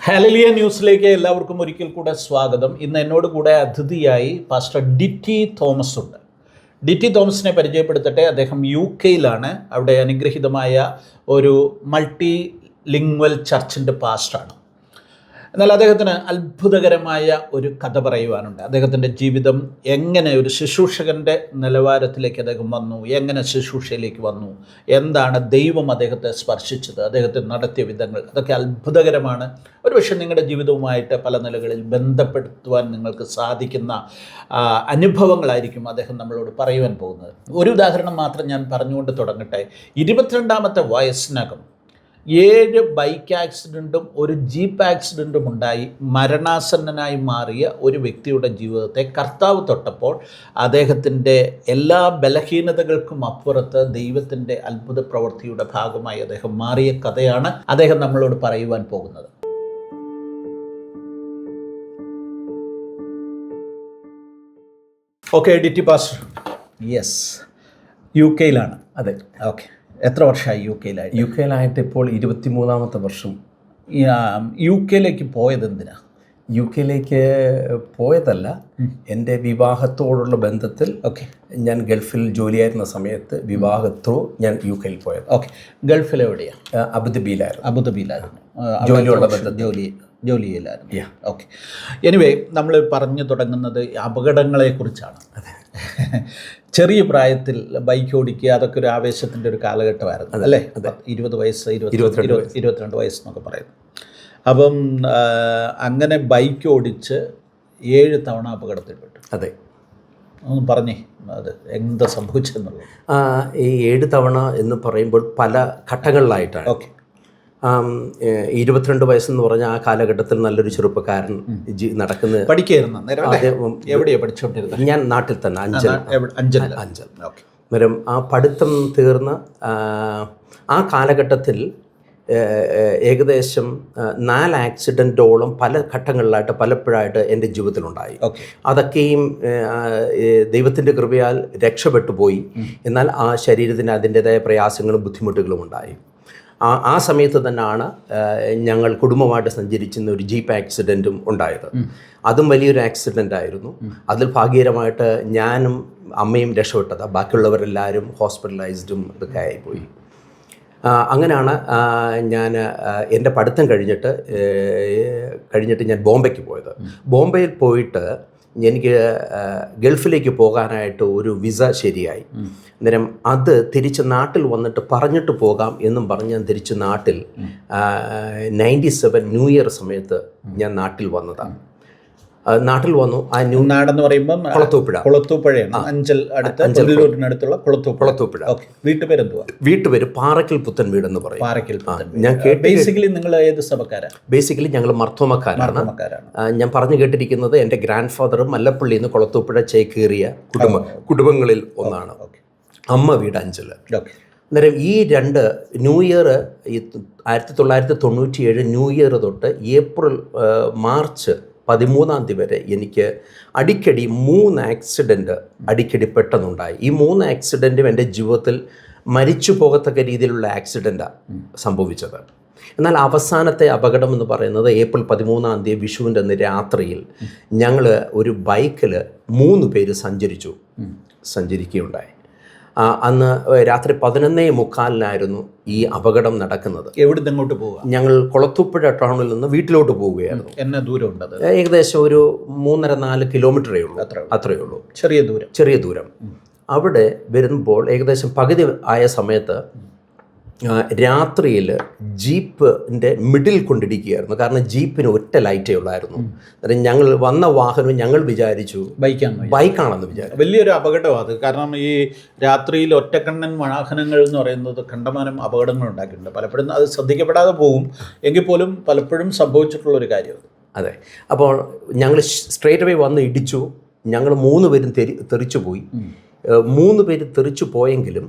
Hallelujah ന്യൂസിലേക്ക് എല്ലാവർക്കും ഒരിക്കൽ കൂടെ സ്വാഗതം. ഇന്ന് എന്നോട് കൂടെ അതിഥിയായി പാസ്റ്റർ ഡിറ്റി തോമസ് ഉണ്ട്. ഡിറ്റി തോമസിനെ പരിചയപ്പെടുത്തട്ടെ. അദ്ദേഹം UK-യിലാണ്. അവിടെ അനുഗ്രഹീതമായ ഒരു മൾട്ടി ലിംഗ്വൽ ചർച്ചിൻ്റെ പാസ്റ്ററാണ്. എന്നാൽ അദ്ദേഹത്തിന് അത്ഭുതകരമായ ഒരു കഥ പറയുവാനുണ്ട്. അദ്ദേഹത്തിൻ്റെ ജീവിതം എങ്ങനെ ഒരു ശുശ്രൂഷകൻ്റെ നിലവാരത്തിലേക്ക് അദ്ദേഹം വന്നു, എങ്ങനെ ശുശ്രൂഷയിലേക്ക് വന്നു, എന്താണ് ദൈവം അദ്ദേഹത്തെ സ്പർശിച്ചത്, അദ്ദേഹത്തെ നടത്തിയ വിധങ്ങൾ, അതൊക്കെ അത്ഭുതകരമാണ്. ഒരുപക്ഷെ നിങ്ങളുടെ ജീവിതവുമായിട്ട് പല നിലകളിൽ ബന്ധപ്പെടുത്തുവാൻ നിങ്ങൾക്ക് സാധിക്കുന്ന അനുഭവങ്ങളായിരിക്കും അദ്ദേഹം നമ്മളോട് പറയുവാൻ പോകുന്നത്. ഒരു ഉദാഹരണം മാത്രം ഞാൻ പറഞ്ഞുകൊണ്ട് തുടങ്ങട്ടെ. 22-ാമത്തെ വയസ്സിനകം 7 ബൈക്ക് ആക്സിഡൻറ്റും ഒരു ജീപ്പ് ആക്സിഡൻറ്റും ഉണ്ടായി മരണാസന്നനായി മാറിയ ഒരു വ്യക്തിയുടെ ജീവിതത്തെ കർത്താവ് തൊട്ടപ്പോൾ അദ്ദേഹത്തിൻ്റെ എല്ലാ ബലഹീനതകൾക്കും അപ്പുറത്ത് ദൈവത്തിൻ്റെ അത്ഭുത പ്രവൃത്തിയുടെ ഭാഗമായി അദ്ദേഹം മാറിയ കഥയാണ് അദ്ദേഹം നമ്മളോട് പറയുവാൻ പോകുന്നത്. ഓക്കെ, ഡിറ്റി പാസ്റ്റർ. യെസ്, UK-യിലാണ്. അതെ. ഓക്കെ, എത്ര വർഷമായി UK-യിലായിട്ട് ഇപ്പോൾ 23-ാമത്തെ വർഷം. UK-യിലേക്ക് പോയത് എന്തിനാ? UK-യിലേക്ക് പോയതല്ല, എൻ്റെ വിവാഹത്തോടുള്ള ബന്ധത്തിൽ. ഞാൻ ഗൾഫിൽ ജോലിയായിരുന്ന സമയത്ത് വിവാഹത്തോ ഞാൻ UK-യിൽ പോയത്. ഓക്കെ, ഗൾഫിൽ എവിടെയാണ്? അബുദാബിയിലായിരുന്നു ജോലിയുള്ള ബന്ധത്തിൽ ജോലി ചെയ്യലായിരുന്നു. ഓക്കെ, എനിവേ നമ്മൾ പറഞ്ഞു തുടങ്ങുന്നത് അപകടങ്ങളെക്കുറിച്ചാണ്. ചെറിയ പ്രായത്തിൽ ബൈക്ക് ഓടിക്കുക, അതൊക്കെ ഒരു ആവേശത്തിൻ്റെ ഒരു കാലഘട്ടമായിരുന്നു അല്ലേ? 20 വയസ്സ് 22 വയസ്സെന്നൊക്കെ പറയുന്നു. അപ്പം അങ്ങനെ ബൈക്ക് ഓടിച്ച് 7 തവണ അപകടത്തിൽപ്പെട്ടു. അതെ, ഒന്ന് പറഞ്ഞേ അത് എന്താ സംഭവിച്ചെന്നുള്ളത്. ഈ 7 തവണ എന്ന് പറയുമ്പോൾ പല ഘട്ടങ്ങളിലായിട്ടാണ്. ഓക്കെ, 22 വയസ്സെന്ന് പറഞ്ഞാൽ ആ കാലഘട്ടത്തിൽ നല്ലൊരു ചെറുപ്പക്കാരൻ നടക്കുന്ന പഠിക്കായിരുന്നു. എവിടെയാണ് പഠിച്ചുകൊണ്ടിരുന്നത്? ഞാൻ നാട്ടിൽ തന്നെ, അഞ്ചൽ. ഓക്കെ, അന്നേരം ആ പഠിത്തം തീർന്ന ആ കാലഘട്ടത്തിൽ ഏകദേശം 4 ആക്സിഡൻറ്റോളം പല ഘട്ടങ്ങളിലായിട്ട് പലപ്പോഴായിട്ട് എൻ്റെ ജീവിതത്തിലുണ്ടായി. അതൊക്കെയും ദൈവത്തിൻ്റെ കൃപയാൽ രക്ഷപ്പെട്ടു പോയി. എന്നാൽ ആ ശരീരത്തിന് അതിൻ്റേതായ പ്രയാസങ്ങളും ബുദ്ധിമുട്ടുകളും ഉണ്ടായി. ആ സമയത്ത് തന്നെയാണ് ഞങ്ങൾ കുടുംബമായിട്ട് സഞ്ചരിച്ചിരുന്ന ഒരു ജീപ്പ് ആക്സിഡൻറ്റും ഉണ്ടായത്. അതും വലിയൊരു ആക്സിഡൻ്റ് ആയിരുന്നു. അതിൽ ഭാഗ്യകരമായിട്ട് ഞാനും അമ്മയും രക്ഷപ്പെട്ടത്. ബാക്കിയുള്ളവരെല്ലാവരും ഹോസ്പിറ്റലൈസ്ഡും ഇതൊക്കെ ആയിപ്പോയി. അങ്ങനെയാണ് ഞാൻ എൻ്റെ പഠിത്തം കഴിഞ്ഞിട്ട് ഞാൻ ബോംബെക്ക് പോയത്. ബോംബെയിൽ പോയിട്ട് എനിക്ക് ഗൾഫിലേക്ക് പോകാനായിട്ട് ഒരു വിസ ശരിയായി. അന്നേരം അത് തിരിച്ച് നാട്ടിൽ വന്നിട്ട് പറഞ്ഞിട്ട് പോകാം എന്നും പറഞ്ഞ് ഞാൻ തിരിച്ച് നാട്ടിൽ 97 ന്യൂ ഇയർ സമയത്ത് ഞാൻ നാട്ടിൽ വന്നതാണ്. നാട്ടിൽ വന്നു. ആ നാടെന്ന് പറയുമ്പോൾ കുളത്തൂപ്പുഴയാണ്. അഞ്ചലിനടുത്തുള്ള കുളത്തൂപ്പുഴ. വീട്ടുപേര് പാറയ്ക്കൽ പുത്തൻ വീട് എന്ന് പറയും. ഞാൻ ബേസിക്കലി നിങ്ങൾ ഏത് സഭക്കാരാണ്? ബേസിക്കലി ഞങ്ങൾ മർത്തോമക്കാരാണ്. ഞാൻ പറഞ്ഞു കേട്ടിരിക്കുന്നത് എൻ്റെ ഗ്രാൻഡ് ഫാദർ മല്ലപ്പള്ളിയിൽ നിന്ന് കുളത്തൂപ്പുഴ ചേക്കേറിയ കുടുംബങ്ങളിൽ ഒന്നാണ്. അമ്മ വീട് അഞ്ചൽ. അന്നേരം ഈ 2 ന്യൂ ഇയർ 1997 ന്യൂ ഇയർ തൊട്ട് ഏപ്രിൽ മാർച്ച് 13-ാം തീയതി വരെ എനിക്ക് അടിക്കടി 3 ആക്സിഡൻറ്റ് പെട്ടെന്നുണ്ടായി. ഈ 3 ആക്സിഡൻറ്റും എൻ്റെ ജീവിതത്തിൽ മരിച്ചു പോകത്തക്ക രീതിയിലുള്ള ആക്സിഡൻറ്റാണ് സംഭവിച്ചത്. എന്നാൽ അവസാനത്തെ അപകടം എന്ന് പറയുന്നത് ഏപ്രിൽ 13-ാം തീയതി വിഷുവിൻ്റെ അന്ന് രാത്രിയിൽ ഞങ്ങൾ ഒരു ബൈക്കിൽ 3 പേര് സഞ്ചരിക്കുകയുണ്ടായി. അന്ന് രാത്രി 11:45 ഈ അപകടം നടക്കുന്നത്. എവിടെ അങ്ങോട്ട് പോവുക? ഞങ്ങൾ കുളത്തൂപ്പുഴ ടൗണിൽ നിന്ന് വീട്ടിലോട്ട് പോവുകയായിരുന്നു. എന്ന ദൂരമുണ്ട്? ഏകദേശം ഒരു 3.5-4 കിലോമീറ്ററേ ഉള്ളൂ. അത്രയേ ഉള്ളൂ. ചെറിയ ദൂരം. അവിടെ വരുമ്പോൾ ഏകദേശം പകുതി ആയ സമയത്ത് രാത്രിയിൽ ജീപ്പിൻ്റെ മിഡിൽ കൊണ്ടിടിക്കുകയായിരുന്നു. കാരണം ജീപ്പിന് ഒറ്റ ലൈറ്റേ ഉള്ളായിരുന്നു. അന്നേരം ഞങ്ങൾ വന്ന വാഹനം ഞങ്ങൾ വിചാരിച്ചു ബൈക്കാണെന്ന് വിചാരിച്ചു. വലിയൊരു അപകടമാണ് അത്. കാരണം ഈ രാത്രിയിൽ ഒറ്റക്കണ്ണൻ വാഹനങ്ങൾ എന്ന് പറയുന്നത് കണ്ടമാനം അപകടങ്ങൾ ഉണ്ടാക്കിയിട്ടുണ്ട്. പലപ്പോഴും അത് ശ്രദ്ധിക്കപ്പെടാതെ പോകും, എങ്കിൽ പോലും പലപ്പോഴും സംഭവിച്ചിട്ടുള്ളൊരു കാര്യമാണ്. അതെ. അപ്പോൾ ഞങ്ങൾ സ്ട്രേറ്റ് അവേ വന്ന് ഇടിച്ചു. ഞങ്ങൾ 3 പേരും തെറിച്ചു പോയി. 3 പേര് തെറിച്ചു പോയെങ്കിലും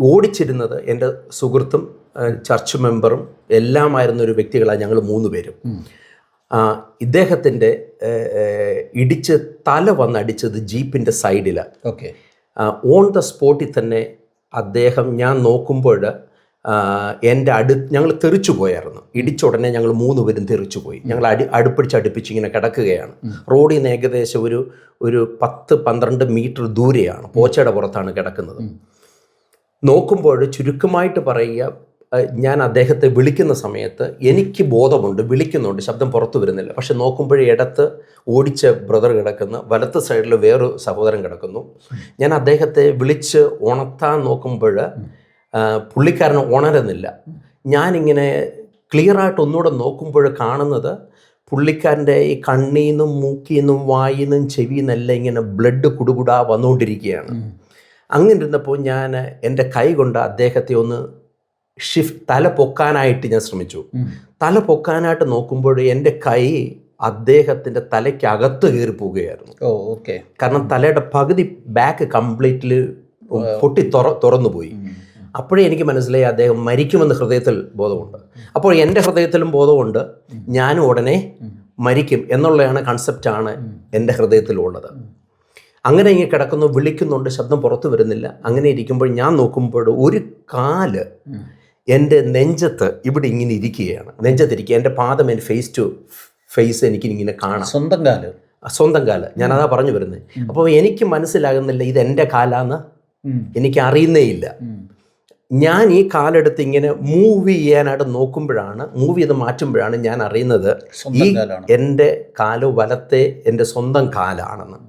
ഓടിച്ചിരുന്നത് എൻ്റെ സുഹൃത്തും ചർച്ച് മെമ്പറും എല്ലാമായിരുന്ന ഒരു വ്യക്തികളാണ് ഞങ്ങൾ 3 പേരും. ഇദ്ദേഹത്തിൻ്റെ ഇടിച്ച് തല വന്നടിച്ചത് ജീപ്പിൻ്റെ സൈഡിലാണ്. ഓൺ ദ സ്പോട്ടിൽ തന്നെ അദ്ദേഹം, ഞാൻ നോക്കുമ്പോൾ ഞങ്ങൾ തെറിച്ചു പോയായിരുന്നു. ഇടിച്ച ഉടനെ ഞങ്ങൾ 3 പേരും തെറിച്ചു പോയി. ഞങ്ങൾ അടുപ്പിച്ച് ഇങ്ങനെ കിടക്കുകയാണ്. റോഡിൽ നിന്ന് ഏകദേശം ഒരു 10-12 മീറ്റർ ദൂരെയാണ്, പോച്ചയുടെ പുറത്താണ് കിടക്കുന്നത്. നോക്കുമ്പോൾ ചുരുക്കമായിട്ട് പറയുക, ഞാൻ അദ്ദേഹത്തെ വിളിക്കുന്ന സമയത്ത് എനിക്ക് ബോധമുണ്ട്, വിളിക്കുന്നുണ്ട്, ശബ്ദം പുറത്തു വരുന്നില്ല. പക്ഷെ നോക്കുമ്പോഴേ ഇടത്ത് ഓടിച്ച ബ്രദർ കിടക്കുന്നു, വലത്ത് സൈഡിൽ വേറൊരു സഹോദരൻ കിടക്കുന്നു. ഞാൻ അദ്ദേഹത്തെ വിളിച്ച് ഉണർത്താൻ നോക്കുമ്പോൾ പുള്ളിക്കാരൻ ഉണരുന്നില്ല. ഞാനിങ്ങനെ ക്ലിയറായിട്ട് ഒന്നുകൂടെ നോക്കുമ്പോൾ കാണുന്നത് പുള്ളിക്കാരൻ്റെ ഈ കണ്ണീന്നും മൂക്കീന്നും വായിന്നും ചെവിന്നെല്ലാം ഇങ്ങനെ ബ്ലഡ് കുടുകുടാ വന്നുകൊണ്ടിരിക്കുകയാണ്. അങ്ങനെ ഇരുന്നപ്പോൾ ഞാൻ എൻ്റെ കൈ കൊണ്ട് അദ്ദേഹത്തെ ഒന്ന് തല പൊക്കാനായിട്ട് ഞാൻ ശ്രമിച്ചു. തല പൊക്കാനായിട്ട് നോക്കുമ്പോൾ എൻ്റെ കൈ അദ്ദേഹത്തിൻ്റെ തലയ്ക്കകത്ത് കയറി പോവുകയായിരുന്നു. കാരണം തലയുടെ പകുതി ബാക്ക് കംപ്ലീറ്റ്ലി പൊട്ടി തുറന്നു പോയി. അപ്പോഴേ എനിക്ക് മനസ്സിലായി അദ്ദേഹം മരിക്കുമെന്ന് ഹൃദയത്തിൽ ബോധമുണ്ട്. അപ്പോൾ എൻ്റെ ഹൃദയത്തിലും ബോധമുണ്ട് ഞാനും ഉടനെ മരിക്കും എന്നുള്ളതാണ് കൺസെപ്റ്റാണ് എൻ്റെ ഹൃദയത്തിലുള്ളത്. അങ്ങനെ ഇങ്ങനെ കിടക്കുന്നു, വിളിക്കുന്നുണ്ട്, ശബ്ദം പുറത്തു വരുന്നില്ല. അങ്ങനെ ഇരിക്കുമ്പോൾ ഞാൻ നോക്കുമ്പോൾ ഒരു കാല് എൻ്റെ നെഞ്ചത്ത് ഇവിടെ ഇങ്ങനെ ഇരിക്കുകയാണ്. നെഞ്ചത്തിരിക്കുക, എൻ്റെ പാദം എൻ്റെ ഫേസ് ടു ഫേസ് എനിക്കിങ്ങനെ കാണാം. സ്വന്തം കാല് ഞാനതാ പറഞ്ഞു വരുന്നത്. അപ്പോൾ എനിക്ക് മനസ്സിലാകുന്നില്ല ഇതെൻ്റെ കാലാന്ന് എനിക്ക് അറിയുന്നേ ഇല്ല. ഞാൻ ഈ കാലെടുത്ത് ഇങ്ങനെ മൂവ് ചെയ്യാനായിട്ട് നോക്കുമ്പോഴാണ്, മൂവ് ചെയ്ത് മാറ്റുമ്പോഴാണ് ഞാൻ അറിയുന്നത് ഈ എൻ്റെ കാല് വലത്തെ എൻ്റെ സ്വന്തം കാലാണെന്ന്.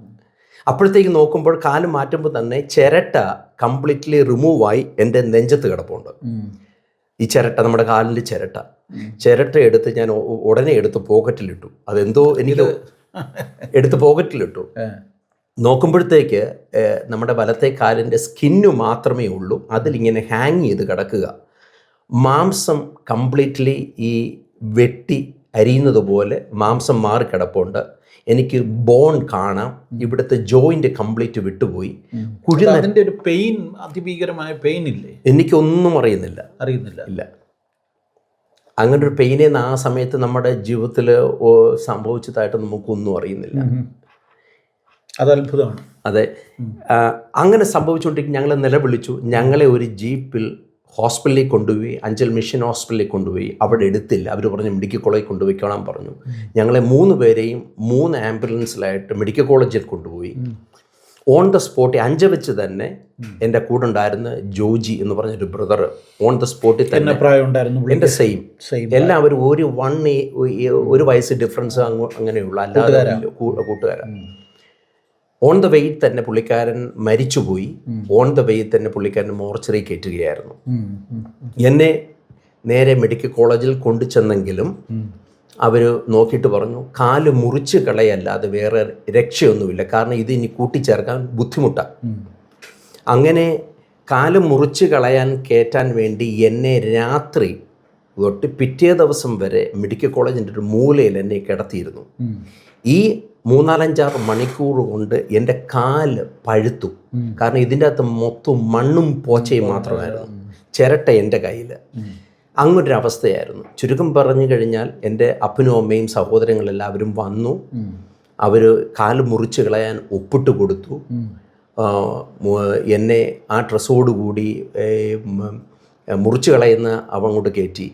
അപ്പോഴത്തേക്ക് നോക്കുമ്പോൾ കാല് മാറ്റുമ്പോൾ തന്നെ ചിരട്ട കംപ്ലീറ്റ്ലി റിമൂവായി എൻ്റെ നെഞ്ചത്ത് കിടപ്പുണ്ട്. ഈ ചിരട്ട, നമ്മുടെ കാലിൻ്റെ ചിരട്ട എടുത്ത് ഞാൻ ഉടനെ എടുത്ത് പോക്കറ്റിലിട്ടു. അതെന്തോ എനിക്ക് എടുത്ത് പോക്കറ്റിലിട്ടു. നോക്കുമ്പോഴത്തേക്ക് നമ്മുടെ വലത്തെ കാലിൻ്റെ സ്കിന്നു മാത്രമേ ഉള്ളൂ, അതിലിങ്ങനെ ഹാങ് ചെയ്ത് കിടക്കുക. മാംസം കംപ്ലീറ്റ്ലി ഈ വെട്ടി അരിയുന്നത് പോലെ മാംസം മാറിക്കിടപ്പുണ്ട്. എനിക്ക് ബോൺ കാണാം, ഇവിടുത്തെ ജോയിന്റ് കംപ്ലീറ്റ് വിട്ടുപോയി. അതിൻ്റെ ഒരു പെയിൻ, അതിഭീകരമായ പെയിൻ ഇല്ലേ? എനിക്കൊന്നും അറിയുന്നില്ല. ഇല്ല. അങ്ങനെ ഒരു പെയിനെന്ന് ആ സമയത്ത് നമ്മുടെ ജീവിതത്തിൽ സംഭവിച്ചതായിട്ട് നമുക്കൊന്നും അറിയുന്നില്ല. അത് അത്ഭുതമാണ്. അതെ, അങ്ങനെ സംഭവിച്ചുകൊണ്ടിരിക്കും. ഞങ്ങളെ നിലവിളിച്ചു. ഞങ്ങളെ ഒരു ജീപ്പിൽ ഹോസ്പിറ്റലിൽ കൊണ്ടുപോയി, അഞ്ചൽ മിഷൻ ഹോസ്പിറ്റലിൽ കൊണ്ടുപോയി. അവിടെ എടുത്തില്ല. അവർ പറഞ്ഞു മെഡിക്കൽ കോളേജിൽ കൊണ്ടുപോയിക്കോളാൻ പറഞ്ഞു. ഞങ്ങളെ 3 പേരെയും 3 ആംബുലൻസിലായിട്ട് മെഡിക്കൽ കോളേജിൽ കൊണ്ടുപോയി. ഓൺ ദ സ്പോട്ടിൽ 5 വെച്ച് തന്നെ എൻ്റെ കൂടെ ഉണ്ടായിരുന്ന ജോജി എന്ന് പറഞ്ഞൊരു ബ്രദർ ഓൺ ദ സ്പോട്ടിൽ തന്നെ, എൻ്റെ സെയിം എല്ലാവരും ഒരു വയസ്സ് ഡിഫറൻസ് അങ്ങനെയുള്ള, അല്ലാതെ കൂട്ടുകാരാണ്. ഓൺ ദ വെയിൽ തന്നെ പുള്ളിക്കാരൻ മരിച്ചുപോയി. ഓൺ ദ വെയിൽ തന്നെ പുള്ളിക്കാരൻ മോർച്ചറി കയറ്റുകയായിരുന്നു. എന്നെ നേരെ മെഡിക്കൽ കോളേജിൽ കൊണ്ടു ചെന്നെങ്കിലും അവർ നോക്കിയിട്ട് പറഞ്ഞു കാല് മുറിച്ച് കളയല്ലാതെ വേറെ രക്ഷയൊന്നുമില്ല, കാരണം ഇത് ഇനി കൂട്ടിച്ചേർക്കാൻ ബുദ്ധിമുട്ടാണ്. അങ്ങനെ കാല് മുറിച്ച് കളയാൻ കയറ്റാൻ വേണ്ടി എന്നെ രാത്രി തൊട്ട് പിറ്റേ ദിവസം വരെ മെഡിക്കൽ കോളേജിൻ്റെ ഒരു മൂലയിൽ എന്നെ കിടത്തിയിരുന്നു. ഈ 3-4-5 മണിക്കൂർ കൊണ്ട് എൻ്റെ കാല് പഴുത്തു. കാരണം ഇതിൻ്റെ അകത്ത് മൊത്തം മണ്ണും പോച്ചയും മാത്രമായിരുന്നു. ചിരട്ട എൻ്റെ കയ്യിൽ. അങ്ങനൊരവസ്ഥയായിരുന്നു. ചുരുക്കം പറഞ്ഞു കഴിഞ്ഞാൽ എൻ്റെ അപ്പനും അമ്മയും സഹോദരങ്ങളെല്ലാവരും വന്നു. അവർ കാല് മുറിച്ച് കളയാൻ ഒപ്പിട്ട് കൊടുത്തു. എന്നെ ആ ഡ്രസ്സോടുകൂടി മുറിച്ച് കളയുന്ന അങ്ങോട്ട് കയറ്റി.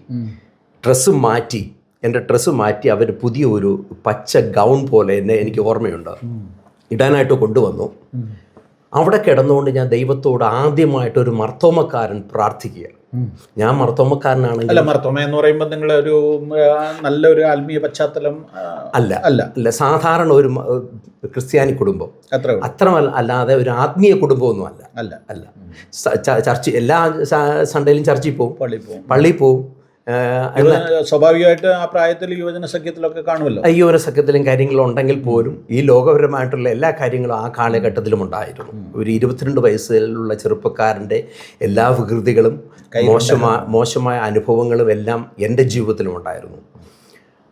എൻ്റെ ഡ്രസ്സ് മാറ്റി അവർ പുതിയ ഒരു പച്ച ഗൗൺ പോലെ എനിക്ക് ഓർമ്മയുണ്ട്, ഇടാനായിട്ട് കൊണ്ടുവന്നു. അവിടെ കിടന്നുകൊണ്ട് ഞാൻ ദൈവത്തോട് ആദ്യമായിട്ടൊരു മർത്തോമക്കാരൻ പ്രാർത്ഥിക്കുക. ഞാൻ മർത്തോമക്കാരനാണെങ്കിൽ, മർത്തോമ എന്ന് പറയുമ്പോൾ നിങ്ങളൊരു നല്ലൊരു ആത്മീയ പശ്ചാത്തലം അല്ല, സാധാരണ ഒരു ക്രിസ്ത്യാനി കുടുംബം, അത്ര അല്ലാതെ ഒരു ആത്മീയ കുടുംബമൊന്നും അല്ല. ചർച്ച് എല്ലാ സൺഡേയിലും ചർച്ചിൽ പോവും, പള്ളിയിൽ പോവും. സ്വാഭാവികമായിട്ട് ആ പ്രായത്തിൽ യുവജന സഖ്യത്തിലൊക്കെ കാണുമല്ലോ. യുവജന സഖ്യത്തിലും കാര്യങ്ങളും ഉണ്ടെങ്കിൽ പോലും ഈ ലോകപരമായിട്ടുള്ള എല്ലാ കാര്യങ്ങളും ആ കാലഘട്ടത്തിലും ഉണ്ടായിരുന്നു. ഒരു 22 വയസ്സിലുള്ള ചെറുപ്പക്കാരൻ്റെ എല്ലാ വികൃതികളും മോശമായ അനുഭവങ്ങളും എല്ലാം എൻ്റെ ജീവിതത്തിലും ഉണ്ടായിരുന്നു.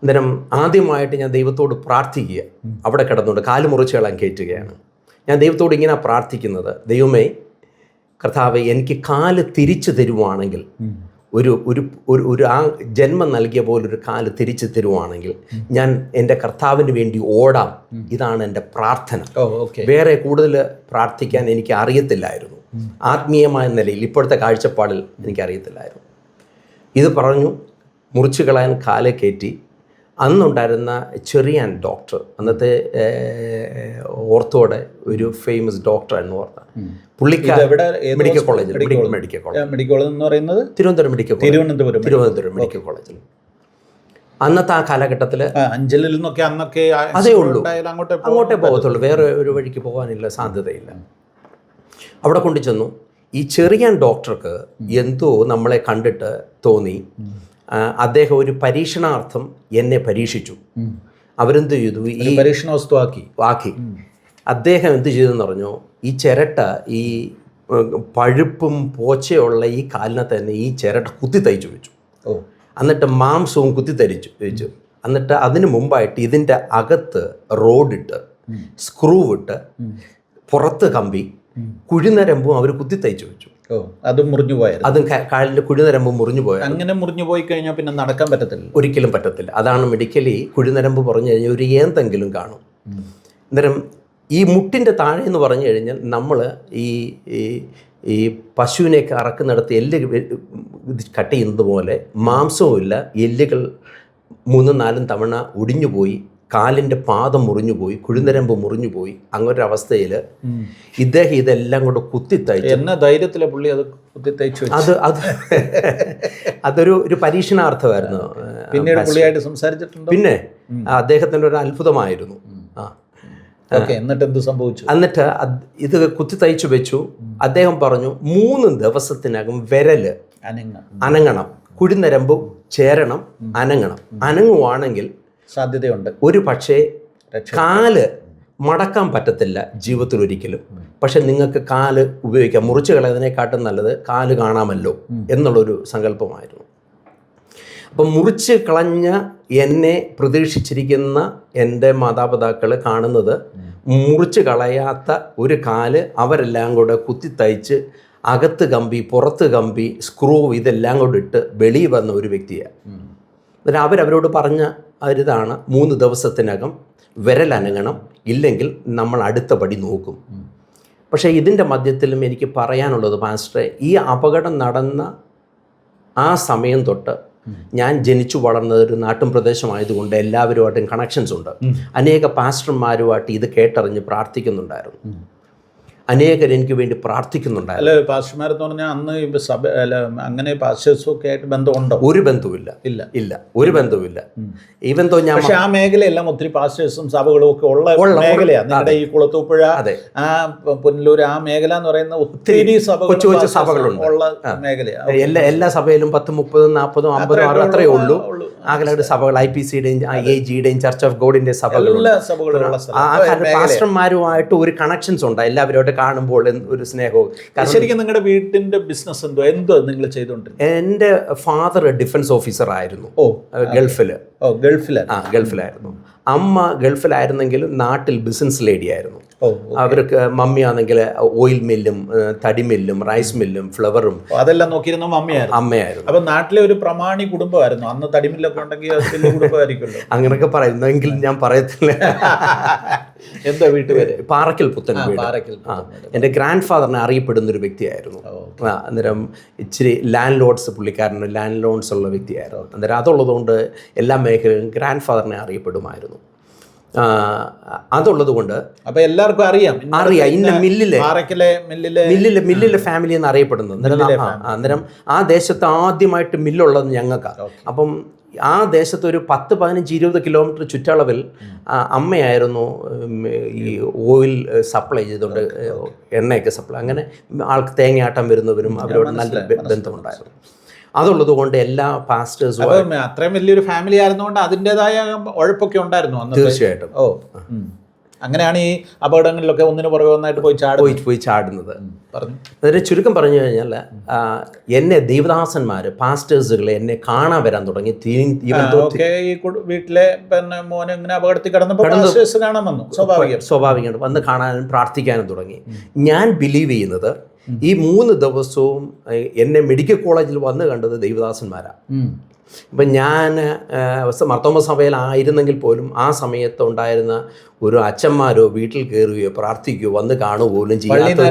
അന്നേരം ആദ്യമായിട്ട് ഞാൻ ദൈവത്തോട് പ്രാർത്ഥിക്കുക. അവിടെ കിടന്നുകൊണ്ട് കാല് മുറിച്ച് കളയാൻ കയറ്റുകയാണ്. ഞാൻ ദൈവത്തോട് ഇങ്ങനെ പ്രാർത്ഥിക്കുന്നത്, ദൈവമേ കർത്താവേ, എനിക്ക് കാല് തിരിച്ചു തരുവാണെങ്കിൽ, ഒരു ആ ജന്മം നൽകിയ പോലൊരു കാല് തിരിച്ചു തരുവാണെങ്കിൽ ഞാൻ എൻ്റെ കർത്താവിന് വേണ്ടി ഓടാം. ഇതാണ് എൻ്റെ പ്രാർത്ഥന. വേറെ കൂടുതൽ പ്രാർത്ഥിക്കാൻ എനിക്ക് അറിയത്തില്ലായിരുന്നു. ആത്മീയമായ നിലയിൽ ഇപ്പോഴത്തെ കാഴ്ചപ്പാടിൽ എനിക്കറിയത്തില്ലായിരുന്നു. ഇത് പറഞ്ഞു മുറിച്ച് കളയാൻ കാലെ കയറ്റി. അന്നുണ്ടായിരുന്ന ചെറിയാൻ ഡോക്ടർ, അന്നത്തെ ഓർത്തോടെ ഒരു ഫേമസ് ഡോക്ടർ എന്ന് പറഞ്ഞാൽ പുള്ളിക്കാരൻ മെഡിക്കൽ കോളേജിൽ മെഡിക്കൽ കോളേജ് എന്ന് പറയുന്നത് തിരുവനന്തപുരം മെഡിക്കൽ കോളേജിൽ അന്നത്തെ ആ കാലഘട്ടത്തിൽ അഞ്ചലിൽ നിന്നൊക്കെ അന്നൊക്കെ അതേ ഉള്ളൂ, അങ്ങോട്ടേ പോകത്തുള്ളൂ, വേറെ ഒരു വഴിക്ക് പോകാനില്ല, സാധ്യതയില്ല. അവിടെ കൊണ്ടു ചെന്നു. ഈ ചെറിയാൻ ഡോക്ടർക്ക് എന്തോ നമ്മളെ കണ്ടിട്ട് തോന്നി. അദ്ദേഹം ഒരു പരീക്ഷണാർത്ഥം എന്നെ പരീക്ഷിച്ചു. അവരെന്ത് ചെയ്തു, ഈ പരീക്ഷണ വസ്തു ആക്കി. അദ്ദേഹം എന്ത് ചെയ്തെന്ന് പറഞ്ഞു, ഈ ചിരട്ട, ഈ പഴുപ്പും പോച്ചയുള്ള ഈ കാലിനെ തന്നെ ഈ ചിരട്ട കുത്തി തയ്ച്ചു വെച്ചു. എന്നിട്ട് മാംസവും കുത്തി വെച്ചു. എന്നിട്ട് അതിന് മുമ്പായിട്ട് ഇതിൻ്റെ അകത്ത് റോഡിട്ട്, സ്ക്രൂവിട്ട്, പുറത്ത് കമ്പി, കുഴിനരമ്പും അവർ കുത്തി തയ്ച്ചു വെച്ചു. അതും മുറിഞ്ഞു പോയത്, അതും കാലിൻ്റെ കുഴിനരമ്പ് മുറിഞ്ഞു പോയത്. അങ്ങനെ മുറിഞ്ഞു പോയി കഴിഞ്ഞാൽ പിന്നെ നടക്കാൻ പറ്റത്തില്ല, ഒരിക്കലും പറ്റത്തില്ല. അതാണ് മെഡിക്കലി കുഴിനരമ്പ് പറഞ്ഞു കഴിഞ്ഞാൽ ഒരു ഏന്തെങ്കിലും കാണും. അന്നേരം ഈ മുട്ടിൻ്റെ താഴെ എന്ന് പറഞ്ഞു കഴിഞ്ഞാൽ നമ്മൾ ഈ പശുവിനെ അറക്കുന്നിടത്ത് എല്ല് കട്ട് ചെയ്യുന്നത് പോലെ മാംസവും ഇല്ല, എല്ലുകൾ 3-4 തവണ ഒടിഞ്ഞുപോയി, കാലിൻ്റെ പാദം മുറിഞ്ഞുപോയി, കുഴിനരമ്പ് മുറിഞ്ഞുപോയി. അങ്ങനൊരവസ്ഥയിൽ ഇദ്ദേഹം ഇതെല്ലാം കൊണ്ട് കുത്തിത്തയ്ച്ചു. എന്ന ധൈര്യത്തിലെ പുള്ളി അത് കുത്തിത്തയ്ച്ചു. അതൊരു പരീക്ഷണാർത്ഥമായിരുന്നു. പിന്നീട് പുള്ളിയായിട്ട് സംസാരിച്ചിട്ടുണ്ട്. പിന്നെ അദ്ദേഹത്തിൻ്റെ ഒരു അത്ഭുതമായിരുന്നു. എന്നിട്ട് എന്ത് സംഭവിച്ചു? എന്നിട്ട് ഇത് കുത്തി തയ്ച്ചു വെച്ചു. അദ്ദേഹം പറഞ്ഞു 3 ദിവസത്തിനകം വിരല് അനങ്ങണം, കുഴിനരമ്പ് ചേരണം, അനങ്ങണം. അനങ്ങുവാണെങ്കിൽ സാധ്യതയുണ്ട്. ഒരു പക്ഷേ കാല് മടക്കാൻ പറ്റത്തില്ല ജീവിതത്തിൽ ഒരിക്കലും, പക്ഷെ നിങ്ങൾക്ക് കാല് ഉപയോഗിക്കാം. മുറിച്ച് കളയുന്നതിനെക്കാട്ടും നല്ലത് കാല് കാണാമല്ലോ എന്നുള്ളൊരു സങ്കല്പമായിരുന്നു. അപ്പം മുറിച്ച് കളഞ്ഞ എന്നെ പ്രതീക്ഷിച്ചിരിക്കുന്ന എൻ്റെ മാതാപിതാക്കൾ കാണുന്നത് മുറിച്ച് കളയാത്ത ഒരു കാല് അവരെല്ലാം കൂടെ കുത്തിത്തയ്ച്ച് അകത്ത് കമ്പി, പുറത്ത് കമ്പി, സ്ക്രൂ ഇതെല്ലാം കൂടെ ഇട്ട് വെളിയിൽ വന്ന ഒരു വ്യക്തിയാണ്. എന്നിട്ട് അവരവരോട് പറഞ്ഞ ഒരിതാണ് 3 ദിവസത്തിനകം വിരലനങ്ങണം, ഇല്ലെങ്കിൽ നമ്മൾ അടുത്ത പടി നോക്കും. പക്ഷേ ഇതിൻ്റെ മധ്യത്തിലും എനിക്ക് പറയാനുള്ളത്, പാസ്റ്ററെ, ഈ അപകടം നടന്ന ആ സമയം തൊട്ട് ഞാൻ ജനിച്ചു വളർന്നത് ഒരു നാട്ടും പ്രദേശമായതുകൊണ്ട് എല്ലാവരുമായിട്ടും കണക്ഷൻസ് ഉണ്ട്. അനേക പാസ്റ്റർമാരുമായിട്ട് ഇത് കേട്ടറിഞ്ഞ് പ്രാർത്ഥിക്കുന്നുണ്ടായിരുന്നു. അനേകർ എനിക്ക് വേണ്ടി പ്രാർത്ഥിക്കുന്നുണ്ടായിരുന്നു. അല്ല, പാസ്റ്റർമാരെന്ന് പറഞ്ഞാൽ അന്ന് സഭ അങ്ങനെ പാസ്റ്റേഴ്സൊക്കെ ആയിട്ട് ബന്ധമുണ്ടോ? ഒരു ബന്ധവുമില്ല, ഇല്ല, ഒരു ബന്ധവുമില്ല. ഈവൻ തോ ഞാൻ പക്ഷെ ആ മേഖലയെല്ലാം ഒത്തിരി പാസ്റ്റേഴ്സും സഭകളും ഒക്കെ ഉള്ള മേഖലയാണ്. നിങ്ങളുടെ ഈ കുളത്തൂപ്പുഴ, ആ പുനലൂർ, ആ മേഖല എന്ന് പറയുന്ന ഒത്തിരി കൊച്ചു കൊച്ചു സഭകളുണ്ട് ഉള്ള മേഖലയാണ്. എല്ലാ സഭയിലും 10, 30, 40, 50 അത്രയേ ഉള്ളൂ. ആകെ സഭകൾ IPCയുടെയും AGയുടെയും ചർച്ച് ഓഫ് ഗോഡിന്റെ സഭകളുണ്ട്. പാസ്റ്റർമാരുമായിട്ട് ഒരു കണക്ഷൻസ് ഉണ്ട്. എല്ലാവരുമായിട്ട് കാണുമ്പോൾ ഒരു സ്നേഹവും. ശരിക്കും നിങ്ങളുടെ വീട്ടിന്റെ ബിസിനസ് എന്തോ നിങ്ങൾ ചെയ്തോണ്ടിരുന്നത്? എൻ്റെ ഫാദർ ഡിഫൻസ് ഓഫീസർ ആയിരുന്നു ഗൾഫിലായിരുന്നു. അമ്മ ഗൾഫിലായിരുന്നെങ്കിലും നാട്ടിൽ ബിസിനസ് ലേഡി ആയിരുന്നു. അവർക്ക് മമ്മിയാണെങ്കിൽ ഓയിൽ മില്ലും, തടി മില്ലും, റൈസ് മില്ലും, ഫ്ലവറും അതെല്ലാം നോക്കിയിരുന്ന അമ്മയായിരുന്നു. അപ്പൊ നാട്ടിലെ ഒരു പ്രമാണി കുടുംബമായിരുന്നു. അന്ന് തടിമില്ലൊക്കെ ഉണ്ടെങ്കിൽ കുടുംബമായിരിക്കുമല്ലോ. അങ്ങനെയൊക്കെ പറയുന്നെങ്കിൽ ഞാൻ പറയത്തില്ല. എന്താ വീട്ടുപേര്? പാറയ്ക്കൽ പുത്തൻ വീട്. എൻ്റെ ഗ്രാൻഡ് ഫാദറിനെ അറിയപ്പെടുന്ന ഒരു വ്യക്തിയായിരുന്നു. അന്നേരം ഇച്ചിരി ലാൻഡ് ലോൺസ് ഉള്ള വ്യക്തിയായിരുന്നു. അന്നേരം അതുള്ളതുകൊണ്ട് എല്ലാ മേഖലയിലും ഗ്രാൻഡ് ഫാദറിനെ അറിയപ്പെടുമായിരുന്നു. അതുള്ളത് കൊണ്ട് അപ്പൊ എല്ലാവർക്കും അറിയാം ഇന്ന മില്ലിലെ ഫാമിലി എന്ന് അറിയപ്പെടുന്നത്. അന്നേരം ആ ദേശത്ത് ആദ്യമായിട്ട് മില്ലുള്ളത് ഞങ്ങൾക്കാണ്. അപ്പം ആ ദേശത്ത് ഒരു 10, 15, 20 കിലോമീറ്റർ ചുറ്റളവിൽ അമ്മയായിരുന്നു ഈ ഓയിൽ സപ്ലൈ ചെയ്തുകൊണ്ട്, എണ്ണയൊക്കെ സപ്ലൈ. അങ്ങനെ ആൾക്ക് തേങ്ങയാട്ടം വരുന്നവരും അവരോട് നല്ല ബന്ധമുണ്ടായിരുന്നു. അതുള്ളത് കൊണ്ട് എല്ലാ പാസ്റ്റേഴ്സും അത്രയും വലിയൊരു ഫാമിലി ആയിരുന്നുകൊണ്ട് അതിൻ്റെതായ ഉഴപ്പൊക്കെ ഉണ്ടായിരുന്നു തീർച്ചയായിട്ടും. അങ്ങനെയാണ് ഈ അപകടങ്ങളിലൊക്കെ ഒന്നിനു പുറകെ ഒന്നായിട്ട് പോയി ചാടുന്നത്. അതിന് ചുരുക്കം പറഞ്ഞു കഴിഞ്ഞാൽ എന്നെ ദൈവദാസന്മാർ, പാസ്റ്റേഴ്സുകളെ എന്നെ കാണാൻ വരാൻ തുടങ്ങി. ഈ വീട്ടിലെ മോനെ ഇങ്ങനെ അപകടത്തിൽ കിടന്നപ്പോൾ സ്വാഭാവികമായിട്ട് വന്ന് കാണാനും പ്രാർത്ഥിക്കാനും തുടങ്ങി. ഞാൻ ബിലീവ് ചെയ്യുന്നത് ഈ 3 ദിവസവും എന്നെ മെഡിക്കൽ കോളേജിൽ വന്ന് കണ്ടത് ദൈവദാസന്മാരാണ്. ഇപ്പം ഞാൻ മർത്തോമ സഭയിലായിരുന്നെങ്കിൽ പോലും ആ സമയത്ത് ഉണ്ടായിരുന്ന ഒരു അച്ഛന്മാരോ വീട്ടിൽ കയറുകയോ പ്രാർത്ഥിക്കുകയോ വന്ന് കാണുക പോലും ചെയ്യാത്ത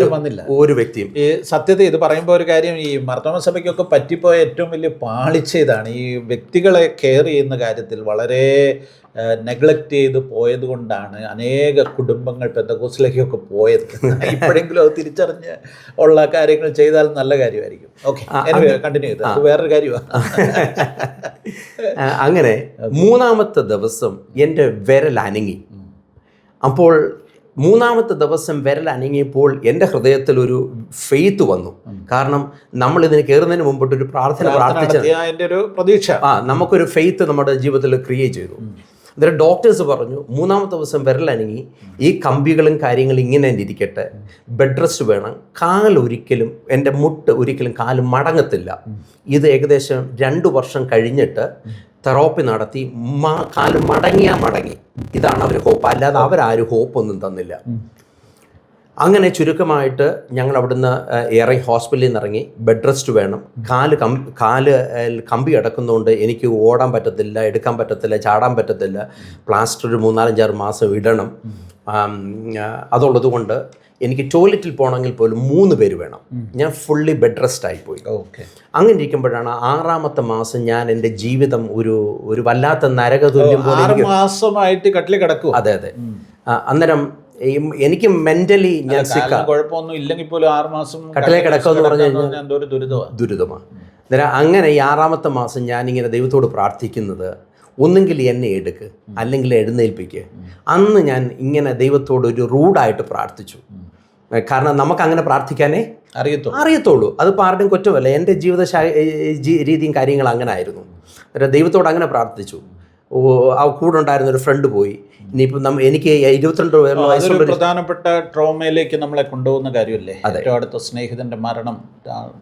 ഒരു വ്യക്തിയും. ഈ സത്യത്തിൽ ഇത് പറയുമ്പോൾ ഒരു കാര്യം, ഈ മാർത്തോമ സഭയ്ക്കൊക്കെ പറ്റിപ്പോയ ഏറ്റവും വലിയ പാളിച്ച ഇതാണ്. ഈ വ്യക്തികളെ കെയർ ചെയ്യുന്ന കാര്യത്തിൽ വളരെ നെഗ്ലക്റ്റ് ചെയ്ത് പോയത് കൊണ്ടാണ് അനേക കുടുംബങ്ങൾ പെന്തക്കോസ്തിലേക്കൊക്കെ പോയത്. ഇപ്പോഴെങ്കിലും അത് തിരിച്ചറിഞ്ഞ് ഉള്ള കാര്യങ്ങൾ ചെയ്താൽ നല്ല കാര്യമായിരിക്കും. ഓക്കെ, കണ്ടിന്യൂ ചെയ്ത്, അത് വേറൊരു കാര്യമാണ്. അങ്ങനെ 3-ാമത്തെ ദിവസം എൻ്റെ വിരൽ അനങ്ങി. അപ്പോൾ 3-ാമത്തെ ദിവസം വിരൽ അനങ്ങിയപ്പോൾ എൻ്റെ ഹൃദയത്തിൽ ഒരു ഫെയ്ത്ത് വന്നു. കാരണം നമ്മൾ ഇതിന് കയറുന്നതിന് മുമ്പിട്ടൊരു പ്രാർത്ഥന പ്രതീക്ഷ, നമുക്കൊരു ഫെയ്ത്ത് നമ്മുടെ ജീവിതത്തിൽ ക്രിയേറ്റ് ചെയ്തു. അന്നേരം ഡോക്ടേഴ്സ് പറഞ്ഞു 3-ാമത്തെ ദിവസം വിരലനങ്ങി, ഈ കമ്പികളും കാര്യങ്ങളും ഇങ്ങനെ തന്നെ ഇരിക്കട്ടെ, ബെഡ് റെസ്റ്റ് വേണം, കാലൊരിക്കലും എൻ്റെ മുട്ട് ഒരിക്കലും കാല് മടങ്ങത്തില്ല. ഇത് ഏകദേശം 2 വർഷം കഴിഞ്ഞിട്ട് തെറാപ്പി നടത്തി കാല് മടങ്ങി. ഇതാണ് അവർ ഹോപ്പ്, അല്ലാതെ അവരാരും ഹോപ്പൊന്നും തന്നില്ല. അങ്ങനെ ചുരുക്കമായിട്ട് ഞങ്ങൾ അവിടുന്ന് ഹോസ്പിറ്റലിൽ നിന്ന് ഇറങ്ങി. ബെഡ് റെസ്റ്റ് വേണം, കാല് കമ്പി അടക്കുന്നതുകൊണ്ട് എനിക്ക് ഓടാൻ പറ്റത്തില്ല, എടുക്കാൻ പറ്റത്തില്ല, ചാടാൻ പറ്റത്തില്ല, പ്ലാസ്റ്റർ ഒരു 3-4-5 മാസം ഇടണം. അതുള്ളത് കൊണ്ട് എനിക്ക് ടോയ്ലറ്റിൽ പോകണമെങ്കിൽ പോലും 3 പേര് വേണം. ഞാൻ ഫുള്ളി ബെഡ് റെസ്റ്റ് ആയിപ്പോയി. അങ്ങനെ ഇരിക്കുമ്പോഴാണ് 6-ാമത്തെ മാസം ഞാൻ എൻ്റെ ജീവിതം ഒരു വല്ലാത്ത നരകതുല്യം പോലെ മാസമായിട്ട് കട്ടിൽ കിടക്കും. അതെ. അന്നേരം എനിക്ക് മെന്റലി ഞാൻ കുഴപ്പമൊന്നും ഇല്ലെങ്കിൽ പോലും 6 മാസം കട്ടിലേ കിടക്കുമെന്ന് പറഞ്ഞു കഴിഞ്ഞാൽ ദുരിതമാണ്. അന്നേരം അങ്ങനെ ഈ 6-ാമത്തെ മാസം ഞാനിങ്ങനെ ദൈവത്തോട് പ്രാർത്ഥിക്കുന്നത്, ഒന്നുകിൽ എന്നെ എടുക്ക്, അല്ലെങ്കിൽ എഴുന്നേൽപ്പിക്കുക. അന്ന് ഞാൻ ഇങ്ങനെ ദൈവത്തോട് ഒരു റൂഡായിട്ട് പ്രാർത്ഥിച്ചു. കാരണം നമുക്കങ്ങനെ പ്രാർത്ഥിക്കാനേ അറിയത്തുള്ളൂ. അതിപ്പോൾ ആരുടെയും കുറ്റമല്ല, എൻ്റെ ജീവിത രീതിയും കാര്യങ്ങളും അങ്ങനെ ആയിരുന്നു. ദൈവത്തോട് അങ്ങനെ പ്രാർത്ഥിച്ചു. ആ കൂടെ ഉണ്ടായിരുന്ന ഒരു ഫ്രണ്ട് പോയി. ഇനിയിപ്പം എനിക്ക് 22 വയസ്സുള്ള പ്രധാനപ്പെട്ട ട്രോമയിലേക്ക് നമ്മളെ കൊണ്ടുപോകുന്ന കാര്യമല്ലേ. ഏറ്റവും അടുത്ത സ്നേഹിതന്റെ മരണം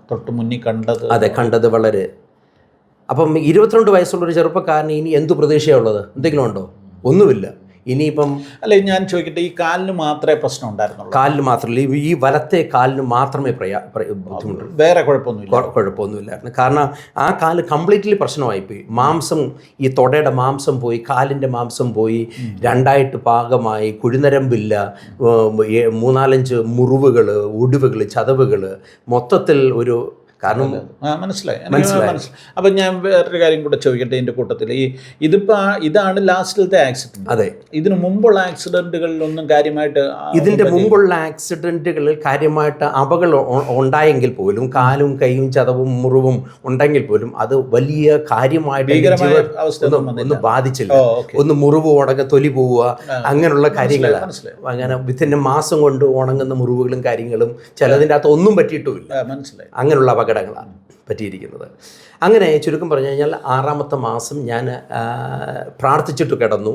തൊട്ട് മുന്നിൽ കണ്ടത്. അതെ, കണ്ടത് വളരെ. അപ്പം 22 വയസ്സുള്ളൊരു ചെറുപ്പക്കാരന് ഇനി എന്തു പ്രതീക്ഷയുള്ളത്? എന്തെങ്കിലും ഉണ്ടോ? ഒന്നുമില്ല. ഇനിയിപ്പം അല്ല, ഞാൻ ചോദിക്കട്ടെ, ഈ കാലിന് മാത്രമേ പ്രശ്നം ഉണ്ടായിരുന്നുള്ളൂ? കാലിന് മാത്രമല്ല, ഈ വലത്തെ കാലിന് മാത്രമേ ബുദ്ധിമുട്ട്, വേറെ കുഴപ്പമൊന്നുമില്ലായിരുന്നു. കാരണം ആ കാല് കംപ്ലീറ്റ്ലി പ്രശ്നമായിപ്പോയി. മാംസം, ഈ തൊടയുടെ മാംസം പോയി, കാലിൻ്റെ മാംസം പോയി, 2ആയിട്ട് ഭാഗമായി, കുഴിനരമ്പില്ല, 3-4 മുറിവുകൾ, ഒടിവുകൾ, ചതവുകൾ, മൊത്തത്തിൽ ഒരു കാരണം മനസ്സിലായി. അപ്പം ഞാൻ വേറൊരു കാര്യം കൂടെ ചോദിക്കട്ടെ ഇതിൻ്റെ കൂട്ടത്തിൽ. ഇതാണ് ലാസ്റ്റിലത്തെ ആക്സിഡൻറ്റ്. അതെ. ഇതിനു മുമ്പുള്ള ആക്സിഡൻറ്റുകളിലൊന്നും കാര്യമായിട്ട്, ഇതിൻ്റെ മുമ്പുള്ള ആക്സിഡൻറ്റുകളിൽ കാര്യമായിട്ട് അപകടം ഉണ്ടായെങ്കിൽ പോലും, കാലും കൈയും ചതവും മുറിവും ഉണ്ടെങ്കിൽ പോലും അത് വലിയ കാര്യമായിട്ട് ഒന്നും ബാധിച്ചില്ല. ഒന്ന് മുറിവ് ഉണങ്ങ, തൊലി പോവുക, അങ്ങനെയുള്ള കാര്യങ്ങളാണ്. അങ്ങനെ വിത്തിൻ്റെ മാസം കൊണ്ട് ഉണങ്ങുന്ന മുറിവുകളും കാര്യങ്ങളും ചിലതിൻ്റെ അകത്ത് ഒന്നും പറ്റിയിട്ടുമില്ല. മനസ്സിലായി. അങ്ങനെയുള്ള അപകടങ്ങളാണ് പറ്റിയിരിക്കുന്നത്. അങ്ങനെ ചുരുക്കം പറഞ്ഞു കഴിഞ്ഞാൽ 6-ാമത്തെ മാസം ഞാൻ പ്രാർത്ഥിച്ചിട്ട് കിടന്നു.